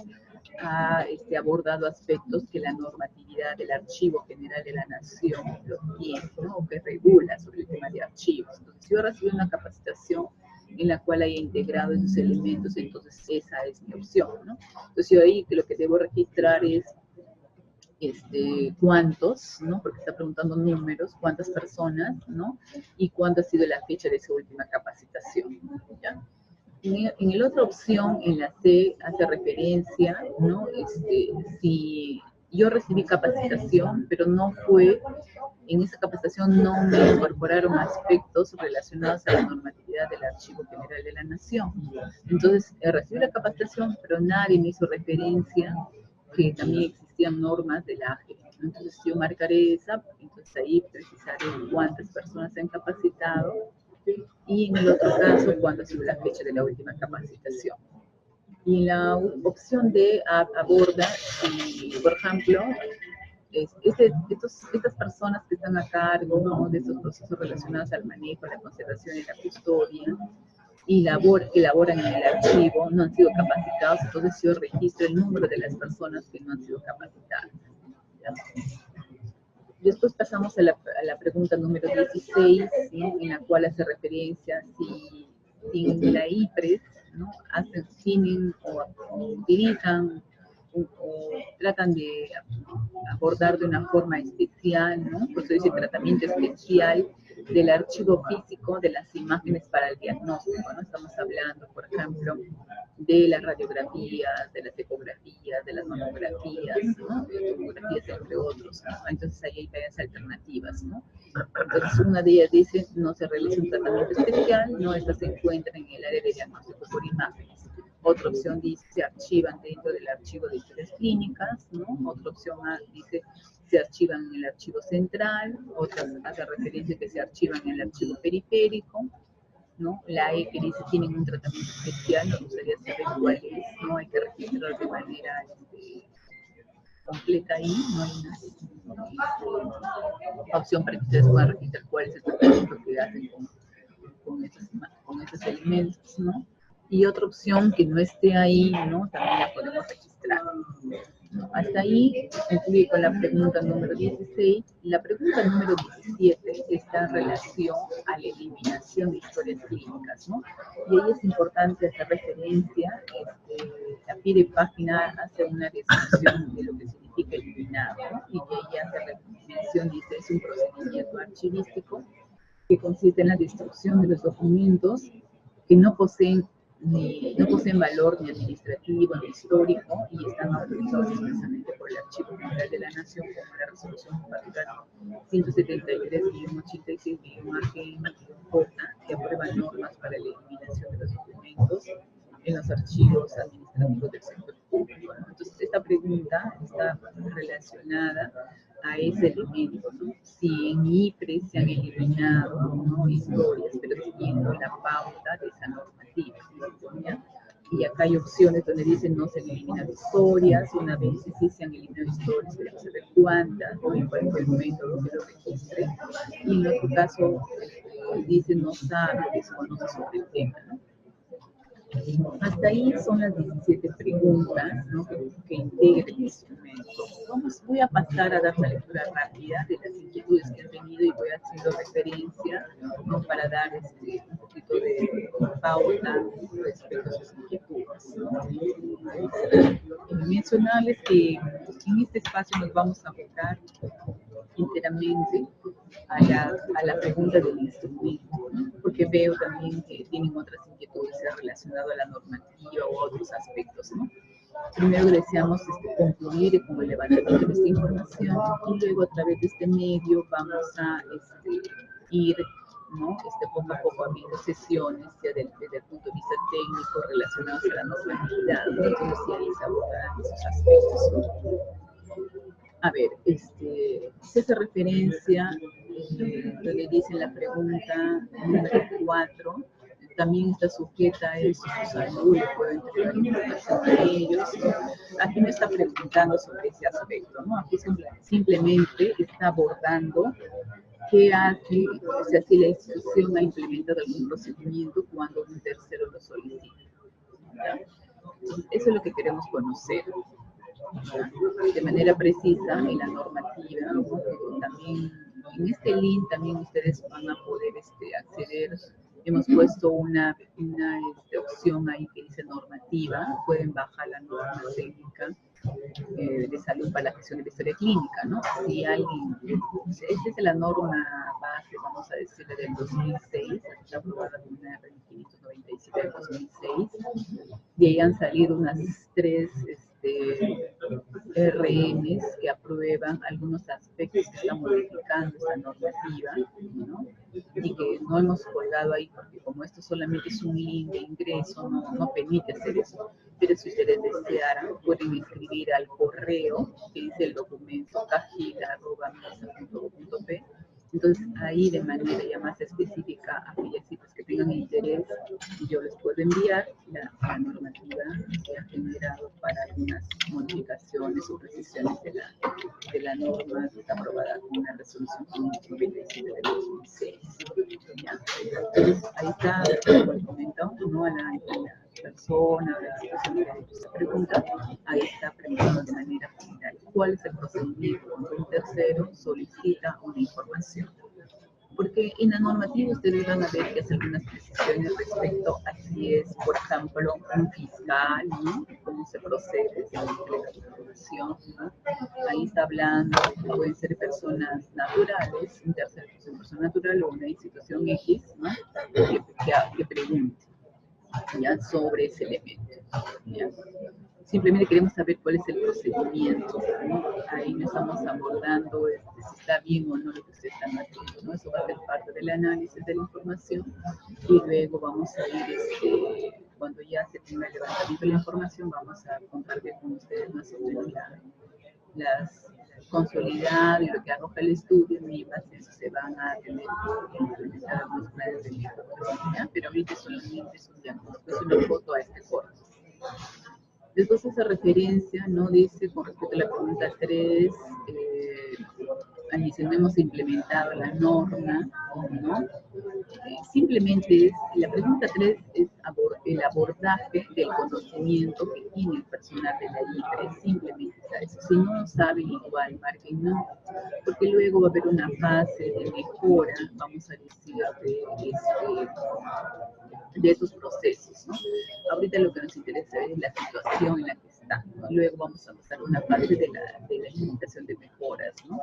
ha abordado aspectos que la normatividad del Archivo General de la Nación lo tiene, ¿no?, o que regula sobre el tema de archivos. Entonces, si yo recibo una capacitación en la cual haya integrado esos elementos, entonces esa es mi opción, ¿no? Entonces, yo ahí lo que debo registrar es cuántos, ¿no?, porque está preguntando números, cuántas personas, ¿no?, y cuánto ha sido la fecha de esa última capacitación, ¿ya? En la otra opción, en la C, hace referencia, ¿no?, si yo recibí capacitación, pero no fue, en esa capacitación no me incorporaron aspectos relacionados a la normatividad del Archivo General de la Nación. Entonces, recibí la capacitación, pero nadie me hizo referencia que también existían normas de la AGE. Entonces, yo marcaré esa, entonces ahí precisaré cuántas personas se han capacitado, y en el otro caso, cuándo ha sido la fecha de la última capacitación. Y en la opción D aborda si, por ejemplo, estas personas que están a cargo, ¿no?, de estos procesos relacionados al manejo, la conservación y la custodia, y que laboran en el archivo, no han sido capacitados, entonces yo registro el número de las personas que no han sido capacitadas, ¿ya? Después pasamos a la pregunta número 16, ¿no?, en la cual hace referencia si en la IPRES, ¿no?, tienen o utilizan o tratan de abordar de una forma especial, ¿no?, por eso dice tratamiento especial del archivo físico de las imágenes para el diagnóstico, ¿no? Estamos hablando, por ejemplo, de las radiografías, de las ecografías, de las mamografías, ¿no?, de tomografías, entre otros, ¿no? Entonces ahí hay varias alternativas, ¿no? Entonces una de ellas dice, no se realiza un tratamiento especial, no, estas se encuentran en el área de diagnóstico por imágenes. Otra opción dice, se archivan dentro del archivo de historias clínicas, ¿no? Otra opción A dice, se archivan en el archivo central. Otra hace referencia que se archivan en el archivo periférico, ¿no? La E que dice, tienen un tratamiento especial, nos gustaría saber cuál es, ¿no? Hay que registrar de manera completa ahí, no hay una opción para que ustedes puedan registrar cuál es el tratamiento que hacen con esos elementos, ¿no? Y otra opción que no esté ahí, ¿no? También la podemos registrar. Hasta ahí concluye con la pregunta número 16. La pregunta número 17 está en relación a la eliminación de historias clínicas, ¿no? Y ahí es importante hacer referencia, a pie de página hace una descripción de lo que significa eliminar, ¿no? Y que ella hace mención, dice, es un procedimiento archivístico que consiste en la destrucción de los documentos que no poseen valor ni administrativo ni histórico y están autorizados expresamente por el Archivo General de la Nación como la resolución particular 173-86-AG-J que aprueba normas para la eliminación de los documentos en los archivos administrativos del sector público, ¿no? Entonces, esta pregunta está relacionada a ese elemento, ¿no? Si en IPRE se han eliminado, ¿no?, historias, pero siguiendo la pauta de esa normativa, ¿ya? Y acá hay opciones donde dicen no se han eliminado historias, una vez sí se han eliminado historias, queremos saber cuántas, ¿no?, y cuál fue el método que lo registre. Y en otro caso, dice no sabe, desconoce sobre el tema, ¿no? Hasta ahí son las 17 preguntas, ¿no?, que integra el instrumento. Voy a pasar a dar una lectura rápida de las inquietudes que han tenido y voy haciendo referencia, ¿no?, para dar un poquito de pauta respecto a sus inquietudes, ¿no? Mencionarles que en este espacio nos vamos a abocar enteramente a la pregunta del instrumento, ¿no? Porque veo también que tienen otras inquietudes relacionadas a la normativa o a otros aspectos, ¿no? Primero deseamos concluir con el levantamiento de esta información y luego a través de este medio vamos a ir, ¿no?, poco a poco abriendo sesiones ya desde el punto de vista técnico relacionados a la normatividad, ¿no? Entonces sí, ahí se abordarán esos aspectos, ¿no? A ver, se hace referencia, donde dice la pregunta número 4, también está sujeta a eso, su salud, le puedo entregar información a ellos. Aquí me está preguntando sobre ese aspecto, ¿no? Aquí simplemente está abordando qué hace, o sea, si la institución ha implementado algún procedimiento cuando un tercero lo solicita, ¿ya? Entonces, eso es lo que queremos conocer de manera precisa en la normativa, ¿no? También en este link también ustedes van a poder acceder. Hemos puesto una opción ahí que dice normativa, pueden bajar la norma técnica de salud para la gestión de la historia clínica, ¿no? Si alguien, esta es la norma base, vamos a decirle, del 2006, está aprobada con una R597 del 2006, y ahí han salido unas 3 RMs que aprueban algunos aspectos que están modificando esta normativa, ¿no? Y que no hemos colgado ahí porque como esto solamente es un link de ingreso, no permite hacer eso. Pero si ustedes desearan, pueden escribir al correo que dice el documento cajila@mesa.gov.p. Entonces ahí de manera ya más específica a aquellas citas que tengan interés, yo les puedo enviar la normativa que ha generado para algunas modificaciones o precisiones de la norma que está aprobada con una resolución 597 de 2006. ¿Ya? Entonces ahí está, como les comentó, ¿no?, a la persona, a la situación que se pregunta, ahí está preguntando de manera general cuál es el procedimiento cuando un tercero solicita una información. Porque en la normativa ustedes van a ver que hace algunas precisiones respecto a si es, por ejemplo, un fiscal, ¿no?, cómo se procede, si se entrega la información, ¿no? Ahí está hablando, pueden ser personas naturales, un tercero es una persona natural o una institución X, ¿no?, que pregunte, ¿ya?, sobre ese elemento, ¿ya? Simplemente queremos saber cuál es el procedimiento, ¿no? Ahí no estamos abordando si está bien o no lo que ustedes están haciendo, ¿no? Eso va a ser parte del análisis de la información y luego vamos a ir, cuando ya se tenga levantamiento de la información, vamos a compartir con ustedes más o menos las consolidado y lo que arroja el estudio, y más eso se van a tener que implementar los planes de mejora, pero ahorita solamente es un diagnóstico, es una foto a este corte. Después esa referencia, ¿no? Dice, con respecto a la pregunta 3, dice, no hemos implementado la norma, ¿no? Simplemente la pregunta 3 es el abordaje del conocimiento que tiene el personal de la IPRE, simplemente es eso. Si no lo saben, igual marquen no, porque luego va a haber una fase de mejora, vamos a decir, de esos procesos, ¿no? Ahorita lo que nos interesa es la situación en la que está, ¿no? Luego vamos a pasar una parte de la implementación de mejoras, ¿no?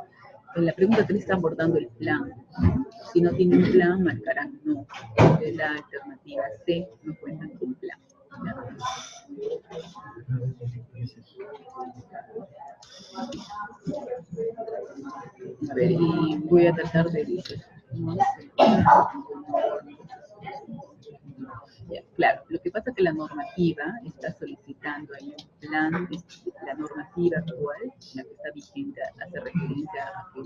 En la pregunta 3 está abordando el plan. Si no tienen plan, marcarán no. En la alternativa C, no cuentan con plan. A ver, y voy a tratar de decir, no sé. Ya, claro, lo que pasa es que la normativa está solicitando ahí un plan, la normativa actual, la que está vigente, hace referencia a que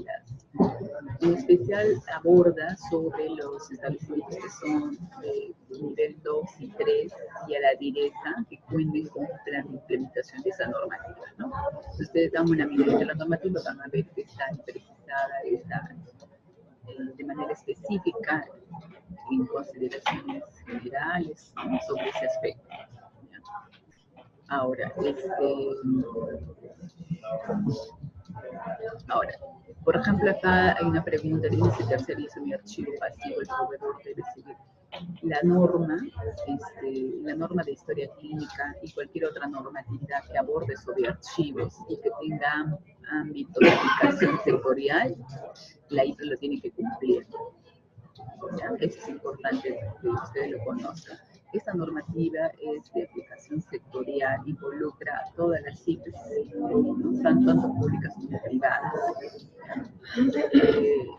en especial aborda sobre los establecimientos que son de nivel 2 y 3 y a la directa que cuenten con un plan de implementación de esa normativa, ¿no? Si ustedes dan una mirada de la normativa, van a ver que está precisada, está de manera específica en consideraciones generales, ¿no? Sobre ese aspecto. Ahora, por ejemplo, acá hay una pregunta, dice si tercerizo mi archivo pasivo, el proveedor debe seguir la norma de historia clínica y cualquier otra normatividad que aborde sobre archivos y que tenga ámbito de aplicación sectorial, la IPRE lo tiene que cumplir. ¿Ya? Eso es importante que ustedes lo conozcan. Esta normativa es de aplicación sectorial, involucra a todas las IPRES, ¿no? Tanto públicas como privadas.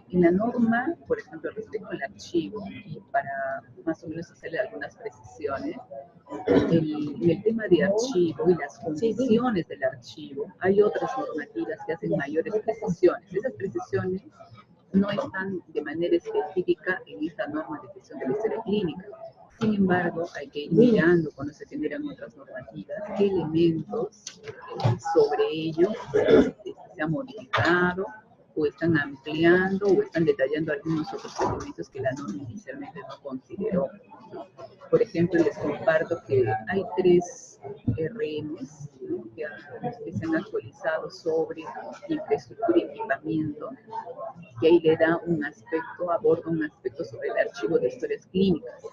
En la norma, por ejemplo, respecto al archivo, y para más o menos hacerle algunas precisiones, en el tema de archivo y las condiciones del archivo, hay otras normativas que hacen mayores precisiones. Esas precisiones no están de manera específica en esta norma de gestión de la historia clínica. Sin embargo, hay que ir mirando cuando se generan otras normativas qué elementos sobre ello se han modificado o están ampliando o están detallando algunos otros elementos que la norma inicialmente no consideró. Por ejemplo, les comparto que hay 3 RMs, ¿no? que se han actualizado sobre infraestructura y equipamiento, que ahí le da un aspecto, aborda un aspecto sobre el archivo de historias clínicas.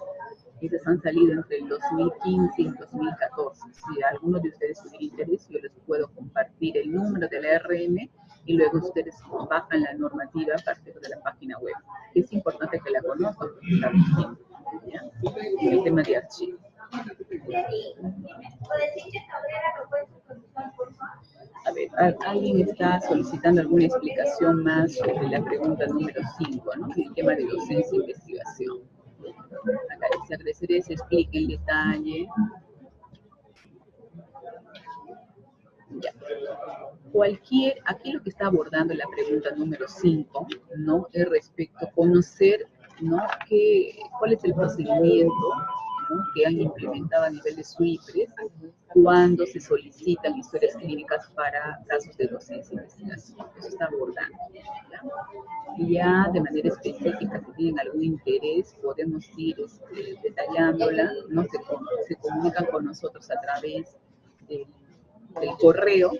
Esas han salido entre el 2015 y el 2014. Si a alguno de ustedes tuviera interés, yo les puedo compartir el número de la RM y luego ustedes bajan la normativa a partir de la página web. Es importante que la conozcan porque está vigente, ¿ya? En el tema de archivo. A ver, ¿alguien está solicitando alguna explicación más sobre la pregunta número 5, ¿no? El tema de docencia e investigación. Acá les agradecería se explique en detalle. Ya. Aquí lo que está abordando la pregunta número 5, ¿no? Es respecto a conocer, ¿no? ¿Cuál es el procedimiento, ¿no? que han implementado a nivel de SUIPRES cuando se solicitan historias clínicas para casos de docencia e investigación. Eso está abordando. ¿Ya? Y ya de manera específica, si tienen algún interés, podemos ir detallándola, ¿no? Se comunican con nosotros a través del correo,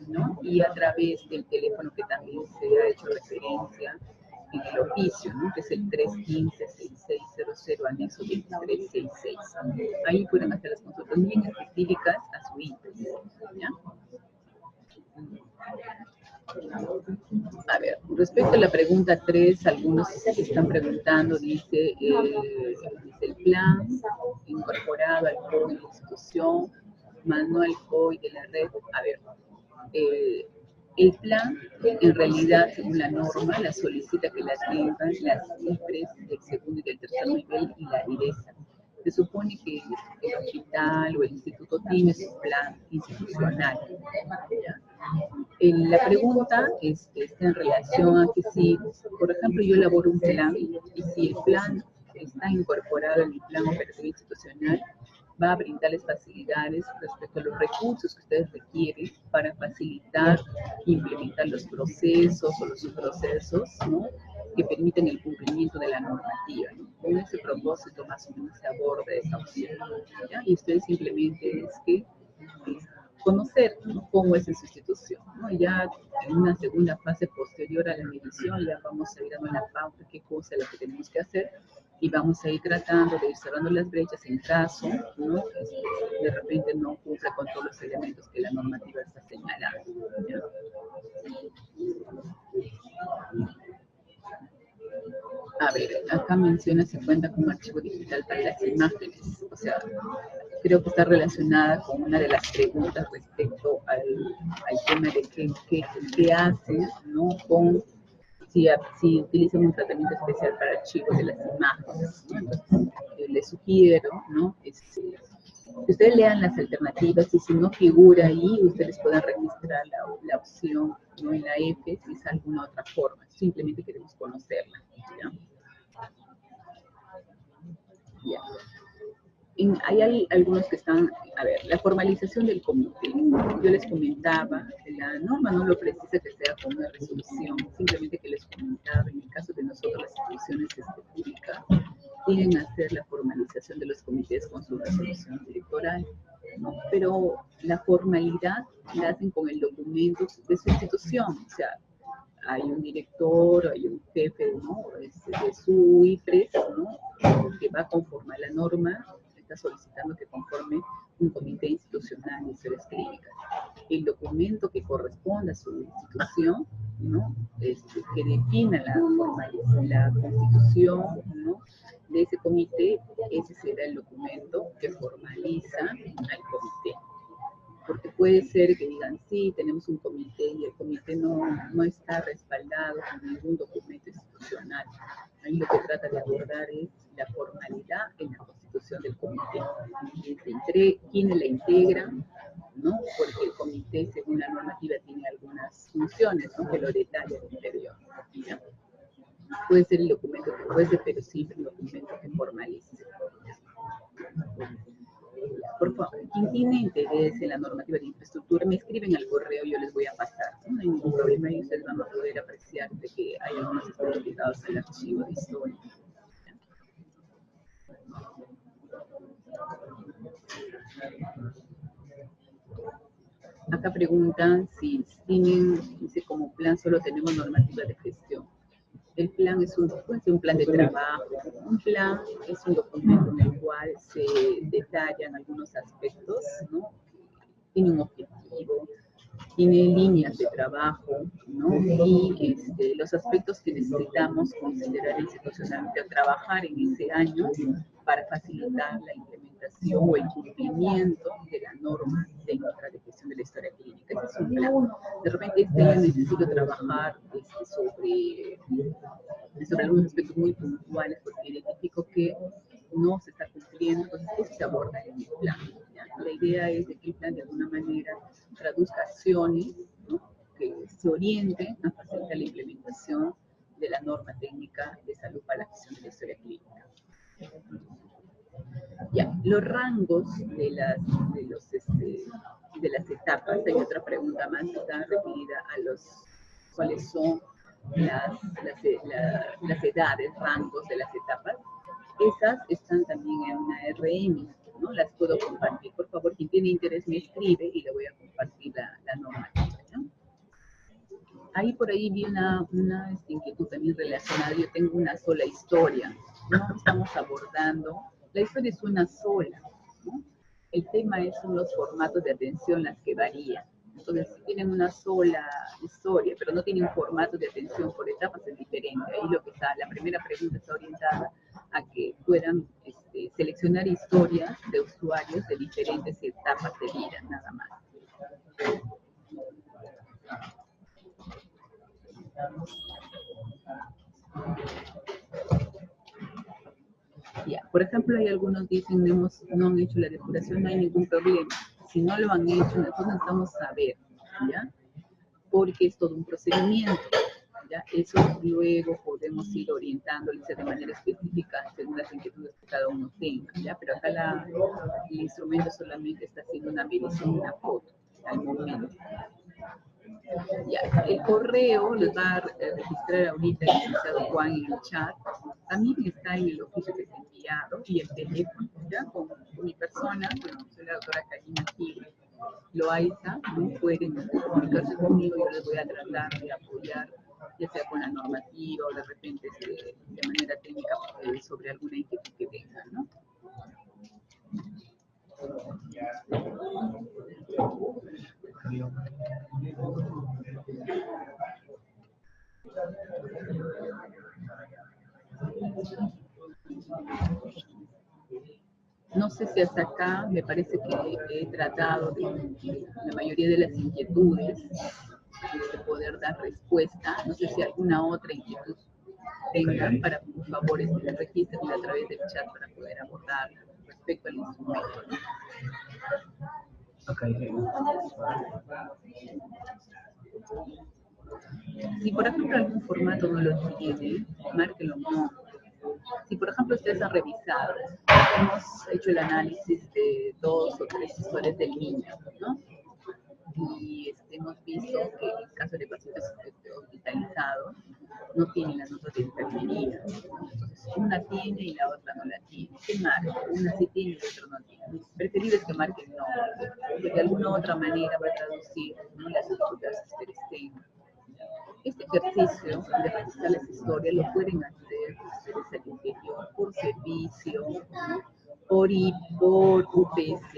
¿no? Y a través del teléfono que también se ha hecho referencia en el oficio, ¿no? Que es el 315-6600, anexo 2366. Ahí pueden hacer las consultas bien específicas a su IPRES, ¿ya? A ver, respecto a la pregunta 3, algunos están preguntando, dice el plan incorporado al COI de la institución, más no al COI de la red. A ver, el plan, en realidad, según la norma, la solicita que la tengan las IPRES del segundo y del tercer nivel y la direza. Se supone que el hospital o el instituto tiene su plan institucional. ¿Ya? La pregunta está en relación a que si, por ejemplo, yo elaboro un plan y si el plan está incorporado en mi plan operativo institucional, va a brindarles facilidades respecto a los recursos que ustedes requieren para facilitar e implementar los procesos o los subprocesos, ¿no?, que permiten el cumplimiento de la normativa, ¿no? Con ese propósito más o menos se aborda esta opción, ¿ya? Y ustedes simplemente es que conocer, ¿no?, cómo es en su institución, ¿no? Y ya en una segunda fase posterior a la medición ya vamos a ir dando la pauta, qué cosa es lo que tenemos que hacer, y vamos a ir tratando de ir cerrando las brechas en caso, ¿no?, de repente no cumple con todos los elementos que la normativa está señalando, ¿ya? A ver, acá menciona se cuenta con un archivo digital para las imágenes. O sea, creo que está relacionada con una de las preguntas respecto al tema de qué hacen, ¿no?, con si utilizan un tratamiento especial para archivos de las imágenes, ¿no? Entonces, les sugiero, ¿no?, que ustedes lean las alternativas y si no figura ahí, ustedes pueden registrar la opción, ¿no?, en la F si es alguna otra forma. Simplemente queremos conocerla, ¿ya? Ya. Hay algunos que están, a ver, la formalización del comité. Yo les comentaba, la norma no lo precisa que sea con una resolución, simplemente que les comentaba, en el caso de nosotros las instituciones públicas, tienen a hacer la formalización de los comités con su resolución directoral, ¿no? Pero la formalidad la hacen con el documento de su institución, o sea, hay un director, hay un jefe, ¿no?, de su IPRES, ¿no?, que va a conformar la norma, está solicitando que conforme un comité institucional de historias clínicas. El documento que corresponde a su institución, ¿no?, que defina la constitución, ¿no?, de ese comité, ese será el documento que formaliza al comité. Porque puede ser que digan, sí, tenemos un comité y el comité no está respaldado con ningún documento institucional. Ahí lo que trata de abordar es la formalidad en la constitución del comité. ¿Quiénes la integran? ¿No? Porque el comité, según la normativa, tiene algunas funciones, ¿no?, que lo detalla al interior, ¿ya? Puede ser el documento que fuese, pero siempre el documento que formalice. Por favor, quien tiene interés en la normativa de infraestructura, me escriben al correo, yo les voy a pasar, no hay ningún problema y ustedes van a poder apreciar de que hay algunos estudios ligados al archivo de historia. Acá preguntan si tienen, dice, como plan solo tenemos normativa de gestión. El plan puede ser un plan de trabajo. Un plan es un documento en el cual se detallan algunos aspectos, ¿no? Tiene un objetivo, tiene líneas de trabajo, ¿no?, y los aspectos que necesitamos considerar institucionalmente o trabajar en ese año para facilitar la implementación o el cumplimiento de la norma técnica de gestión de la historia clínica. Ese es un plan. De repente este año necesito trabajar sobre algunos aspectos muy puntuales porque identifico que no se está cumpliendo, entonces eso se aborda en el plan, ¿ya? La idea es de que el plan de alguna manera traduzca acciones, ¿no?, que se orienten a facilitar la implementación de la norma técnica de salud para la gestión de la historia clínica. Ya, los rangos de las etapas, hay otra pregunta más que está referida a cuáles son las edades, rangos de las etapas. Esas están también en una RM, ¿no? Las puedo compartir. Por favor, quien tiene interés me escribe y le voy a compartir la normativa, ¿no? Ahí por ahí vi una inquietud también relacionada. Yo tengo una sola historia, no estamos abordando. La historia es una sola, ¿no? El tema son los formatos de atención, las que varían. Entonces, si tienen una sola historia, pero no tienen formato de atención por etapas, es diferente. Ahí la primera pregunta está orientada a que puedan seleccionar historias de usuarios de diferentes etapas de vida, nada más. Ya, por ejemplo, hay algunos dicen no han hecho la depuración, no hay ningún problema. Si no lo han hecho, nosotros necesitamos saber, ¿ya? Porque es todo un procedimiento, Ya, eso luego podemos ir orientándoles de manera específica según las inquietudes que cada uno tenga, ¿ya? Pero acá el instrumento solamente está haciendo una medición, una foto al momento. Ya, el correo les va a registrar ahorita el licenciado Juan en el chat. También está en el oficio que te he enviado y el teléfono, ¿ya? Con mi persona, bueno, soy la doctora Karina Gil Loaiza, ¿no? Pueden comunicarse conmigo, yo les voy a tratar de apoyar, ya sea con la normativa o de repente de manera técnica sobre alguna inquietud que tengan, ¿no? No sé si hasta acá me parece que he tratado de la mayoría de las inquietudes, de poder dar respuesta. No sé si alguna otra inquietud tengan para, por favor, registren a través del chat para poder abordar respecto al instrumento, ¿no? Si, por ejemplo, algún formato no lo tiene, márquelo no. Si, por ejemplo, ustedes han revisado, hemos hecho el análisis de 2 o 3 historias del niño, ¿no? Y hemos visto que en el caso de pacientes hospitalizados no tienen las notas de enfermería, ¿no? Entonces, una tiene y la otra no la tiene. ¿Qué marca? Una sí tiene y la otra no tiene. Preferible es que marquen no, porque de alguna u otra manera va a traducir, ¿no?, las dificultades que ustedes tengan. Este ejercicio de revisar las historias lo pueden hacer ustedes al interior por servicio, por UPSS,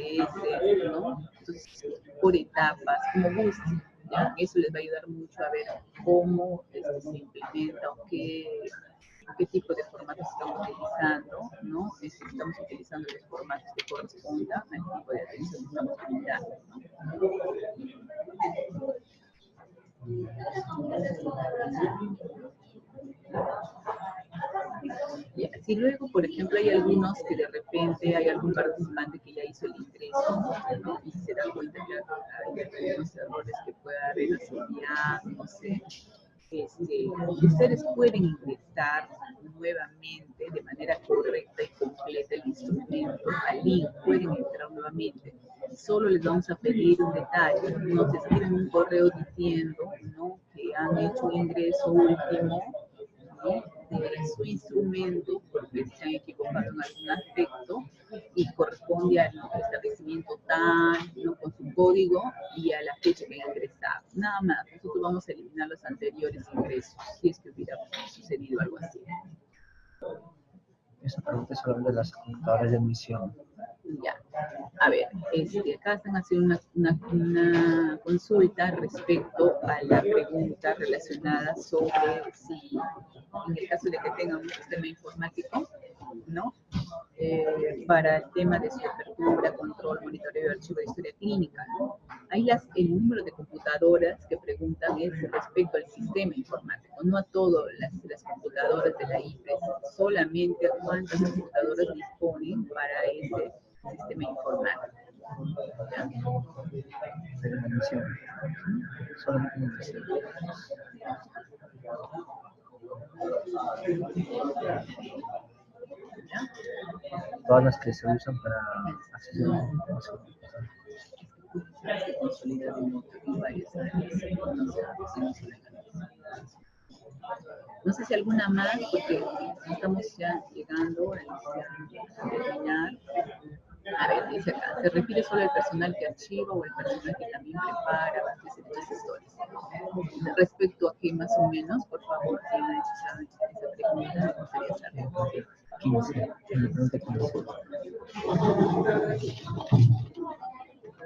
¿no? Entonces, por etapas, como gusten, ¿ya? Eso les va a ayudar mucho a ver cómo se implementa o qué tipo de formatos estamos utilizando, ¿no? Si estamos utilizando los formatos que correspondan al tipo de atención que estamos brindando, ¿no? Si luego, por ejemplo, hay algunos que de repente hay algún participante que ya hizo el ingreso, ¿no?, y se da cuenta que hay algunos errores que puede haber asociado, no sé, ustedes pueden ingresar nuevamente de manera correcta y completa el instrumento al link, pueden entrar nuevamente. Solo les vamos a pedir un detalle, nos escriben un correo diciendo, ¿no?, que han hecho un ingreso último, ¿no?, de su instrumento porque se han equivocado en algún aspecto y corresponde al establecimiento tal, ¿no?, con su código y a la fecha que han ingresado. Nada más, nosotros vamos a eliminar los anteriores ingresos si es que hubiera sucedido algo así. Esa pregunta es sobre las computadoras de admisión. Ya, a ver, acá están haciendo una consulta respecto a la pregunta relacionada sobre si, en el caso de que tengan un sistema informático, ¿no?, para el tema de su apertura, control, monitoreo, archivo de historia clínica, ¿no? Ahí el número de computadoras que preguntan es respecto al sistema informático, no a todas las computadoras de la IPRES, solamente a cuántas computadoras disponen para ese sistema informático. ¿Ya? Pero la admisión, solamente una admisión. ¿Ya? Todas las que se usan para acceder a la información. No sé si alguna más, porque estamos ya llegando a terminar. A ver, dice acá, ¿se refiere solo al personal que archiva o al personal que también prepara bases historias? Respecto a qué más o menos, por favor, si me ha hecho esa pregunta, me gustaría saber. 15, me pregunta 15.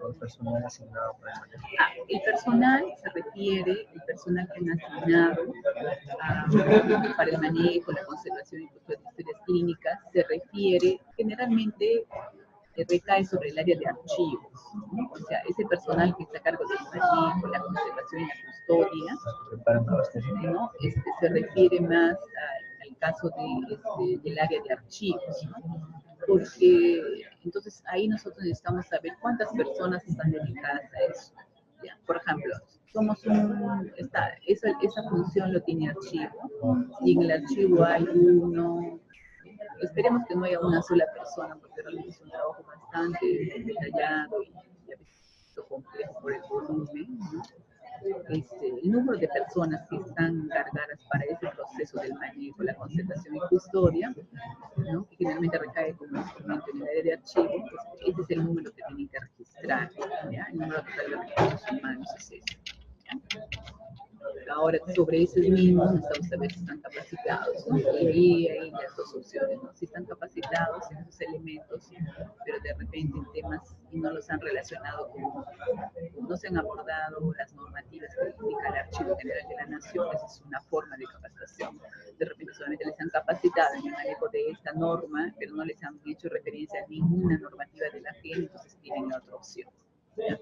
El personal asignado para el manejo. El personal se refiere, el personal que han asignado para el manejo, la conservación y custodia de historias clínicas, se refiere generalmente recae sobre el área de archivos, ¿no? O sea, ese personal que está a cargo del manejo, la conservación y la custodia, ¿no? Se refiere más al caso del área de archivos, ¿no? Porque entonces ahí nosotros necesitamos saber cuántas personas están dedicadas a eso. ¿Ya? Por ejemplo, esa función lo tiene archivo, y en el archivo hay esperemos que no haya una sola persona, porque realmente es un trabajo bastante detallado y a veces complejo por el volumen, ¿no? El número de personas que están encargadas para ese proceso del manejo, la conservación y custodia, ¿no? Que generalmente recae como instrumento en el área de archivo, pues ese es el número que tienen que registrar, ¿ya? El número total de recursos humanos es ese, ¿ya? Ahora, sobre esos mismos, necesitamos saber si están capacitados, ¿no? Y ahí hay las dos opciones, ¿no? Si están capacitados en esos elementos, pero de repente en temas y no los han relacionado no se han abordado las normativas que indica el Archivo General de la Nación, esa es una forma de capacitación. De repente solamente les han capacitado en el manejo de esta norma, pero no les han hecho referencia a ninguna normativa de la GEN, entonces tienen la otra opción. ¿Ya?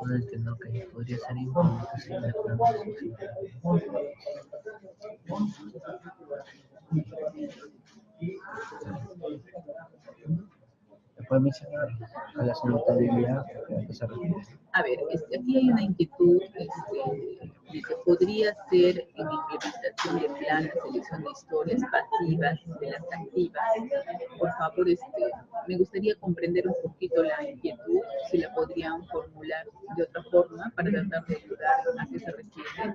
No entiendo que podría ser implementación de planes. ¿Me puede mencionar a la sustentabilidad a qué se refiere? A ver, aquí hay una inquietud de que podría ser en la implementación de planes de selección de historias pasivas, de las activas. Por favor, me gustaría comprender un poquito la inquietud, si la podrían formular de otra forma para tratar de ayudar a qué se refiere.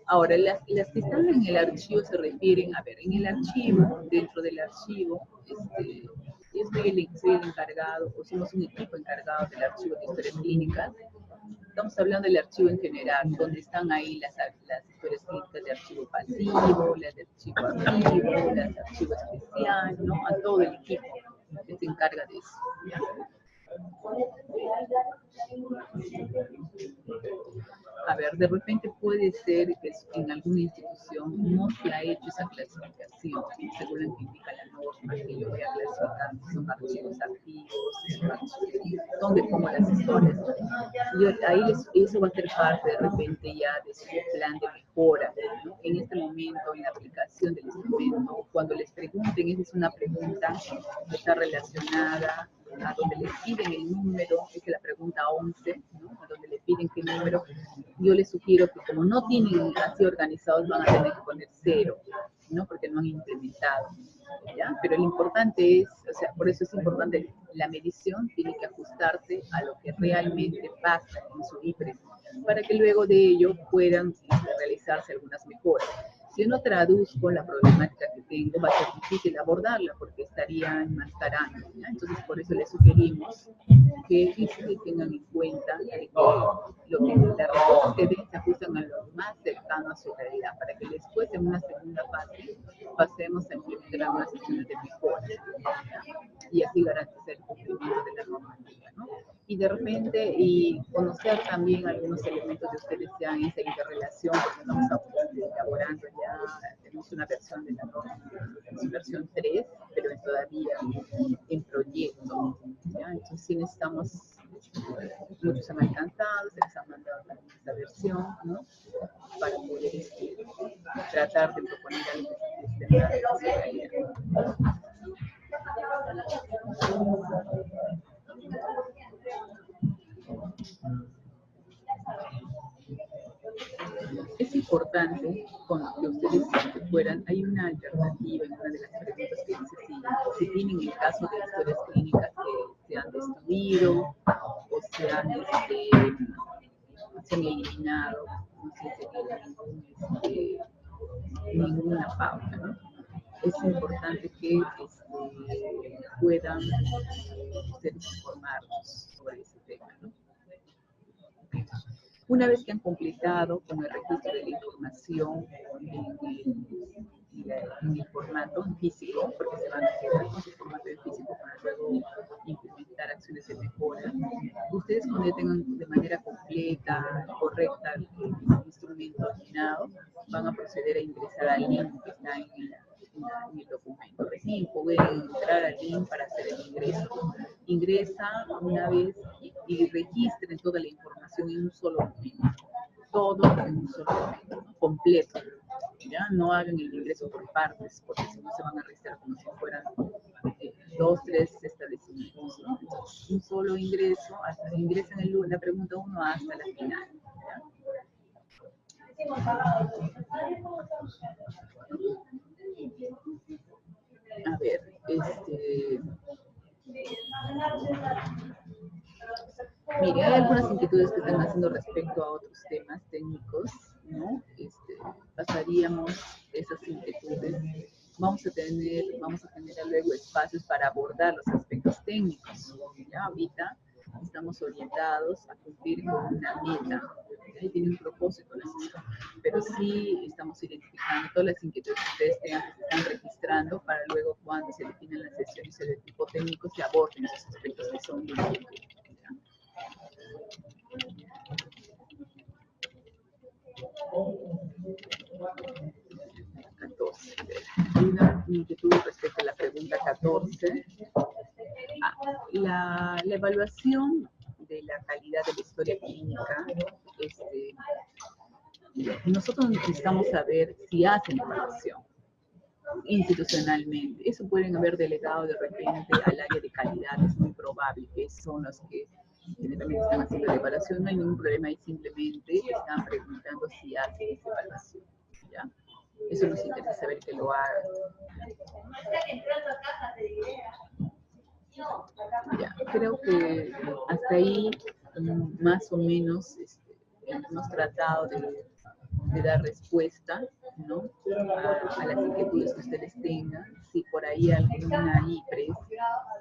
Ahora, las que están en el archivo se refieren, a ver, en el archivo, dentro del archivo, yo soy el encargado, o somos un equipo encargado del archivo de historias clínicas. Estamos hablando del archivo en general, donde están ahí las historias clínicas de archivo pasivo, las de archivo activo, las de archivo especial, ¿no? A todo el equipo que se encarga de eso, ¿ya? A ver, de repente puede ser que en alguna institución no se ha hecho esa clasificación, según lo que indica la norma, que yo voy a clasificar si son archivos activos, si son archivos, donde pongo las historias. Eso va a ser parte de repente ya de su plan de mejora, ¿no? En este momento, en la aplicación del instrumento, cuando les pregunten, esa es una pregunta que está relacionada a donde les piden el número, es la pregunta 11, ¿no? A donde le piden qué número, yo les sugiero que como no tienen así organizados, van a tener que poner 0, ¿no? Porque no han implementado, ¿ya? Pero lo importante es, o sea, por eso es importante, la medición tiene que ajustarse a lo que realmente pasa en su IPRES, para que luego de ello puedan realizarse algunas mejoras. Si yo no traduzco la problemática que tengo, va a ser difícil abordarla porque estaría enmascarando, ¿ya? Entonces, por eso les sugerimos que tengan en cuenta que las respuestas que den se ajustan a lo más cercano a su realidad, para que después, en una segunda fase, pasemos a implementar algunas sesiones de mejora, y así garantizar el cumplimiento de la normativa, ¿no? Y de repente, y conocer también algunos elementos de ustedes ya en esa interrelación, porque estamos elaborando ya, tenemos una versión de la norma, es versión 3, pero es todavía en proyecto, ¿ya? Entonces sí necesitamos, muchos han alcanzado, se les ha mandado esta versión, ¿no? Para poder tratar de proponer algo que esté en la realidad. Es importante con que ustedes fueran, hay una alternativa en una de las preguntas que dice si tienen el caso de historias clínicas que se han destruido o se han eliminado, no sé si tienen ninguna pauta, ¿no? Es importante que puedan ustedes informarnos sobre ese tema, ¿no? Una vez que han completado con el registro de la información en el formato físico, porque se van a quedar con su formato de físico para luego implementar acciones de mejora, ustedes cuando ya tengan de manera completa, correcta el instrumento ordenado, van a proceder a ingresar al link que está en el documento. Recién pueden entrar al link para hacer el ingreso. Ingresa una vez y registren toda la información en un solo momento. todo en un solo momento, ¿no? Completo. ¿Ya? No hagan el ingreso por partes, porque si no se van a registrar como si fueran 2, 3 establecimientos, ¿no? Entonces, un solo ingreso, hasta ingresan la pregunta 1 hasta la final. ¿Ya? A ver, mire, hay algunas inquietudes que están haciendo respecto a otros temas técnicos, ¿no? Pasaríamos esas inquietudes. Vamos a tener luego espacios para abordar los aspectos técnicos. ¿Ya? Ahorita estamos orientados a cumplir con una meta. Ahí tiene un propósito la sesión, pero sí estamos identificando todas las inquietudes que ustedes tengan, que se están registrando, para luego cuando se definen las sesiones de tipo técnico se aborden esos aspectos que son de inquietud. Hay una inquietud respecto a la pregunta 14. La evaluación de la calidad de la historia clínica, nosotros necesitamos saber si hacen evaluación institucionalmente. Eso pueden haber delegado de repente al área de calidad, es muy probable que son los que generalmente están haciendo la evaluación. No hay ningún problema ahí, simplemente están preguntando si hacen esa evaluación. ¿Ya? Eso nos interesa saber que lo hagan. Ya, creo que hasta ahí más o menos hemos tratado de dar respuesta, ¿no? a las inquietudes que ustedes tengan. Si por ahí alguna IPRES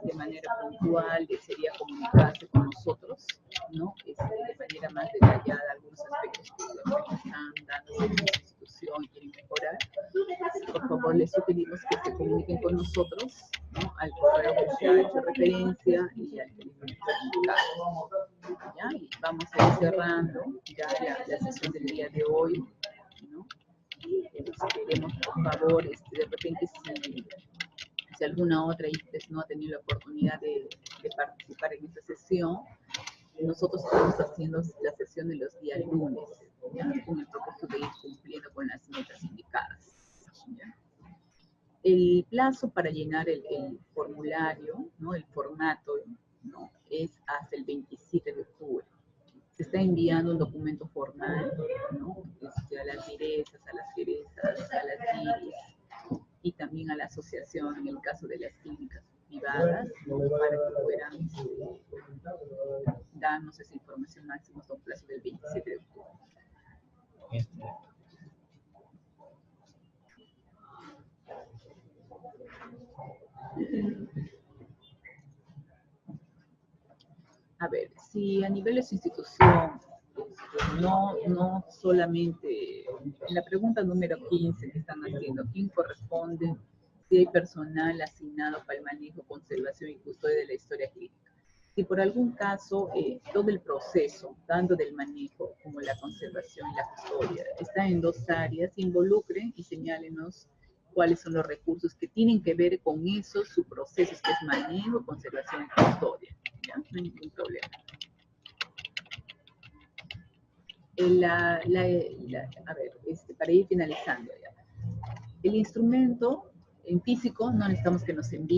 de manera puntual desearía comunicarse con nosotros, ¿no? De manera más detallada algunos aspectos que están dando en nuestra institución y quieren mejorar, por favor les sugerimos que se comuniquen con nosotros, ¿no? Al correo que se ha hecho referencia y al teléfono comunicado. ¿Ya? Y vamos a ir cerrando ya la sesión del día de hoy, ¿no? Queremos, por favor, de repente si alguna otra IPRES no ha tenido la oportunidad de participar en esta sesión, nosotros estamos haciendo la sesión de los días lunes, ¿ya? Con el propósito de ir cumpliendo con las metas indicadas. ¿Ya? El plazo para llenar el formulario, ¿no? El formato, ¿no? Es hasta el 27 de octubre. Se está enviando un documento formal, ¿no? A las direzas, a las gerezas, a las DIRIS y también a la asociación en el caso de las clínicas privadas, ¿no? Para que puedan darnos esa información máxima hasta un plazo del 27 de octubre. A ver, si a nivel de su institución, no solamente, en la pregunta número 15 que están haciendo, ¿quién corresponde? Si hay personal asignado para el manejo, conservación y custodia de la historia clínica. Si por algún caso todo el proceso, tanto del manejo como la conservación y la custodia, está en 2 áreas, involucren y señálenos cuáles son los recursos que tienen que ver con esos subprocesos, que es manejo, conservación y custodia. ¿Ya? No hay ningún problema. A ver, para ir finalizando ya. El instrumento en físico no necesitamos que nos envíe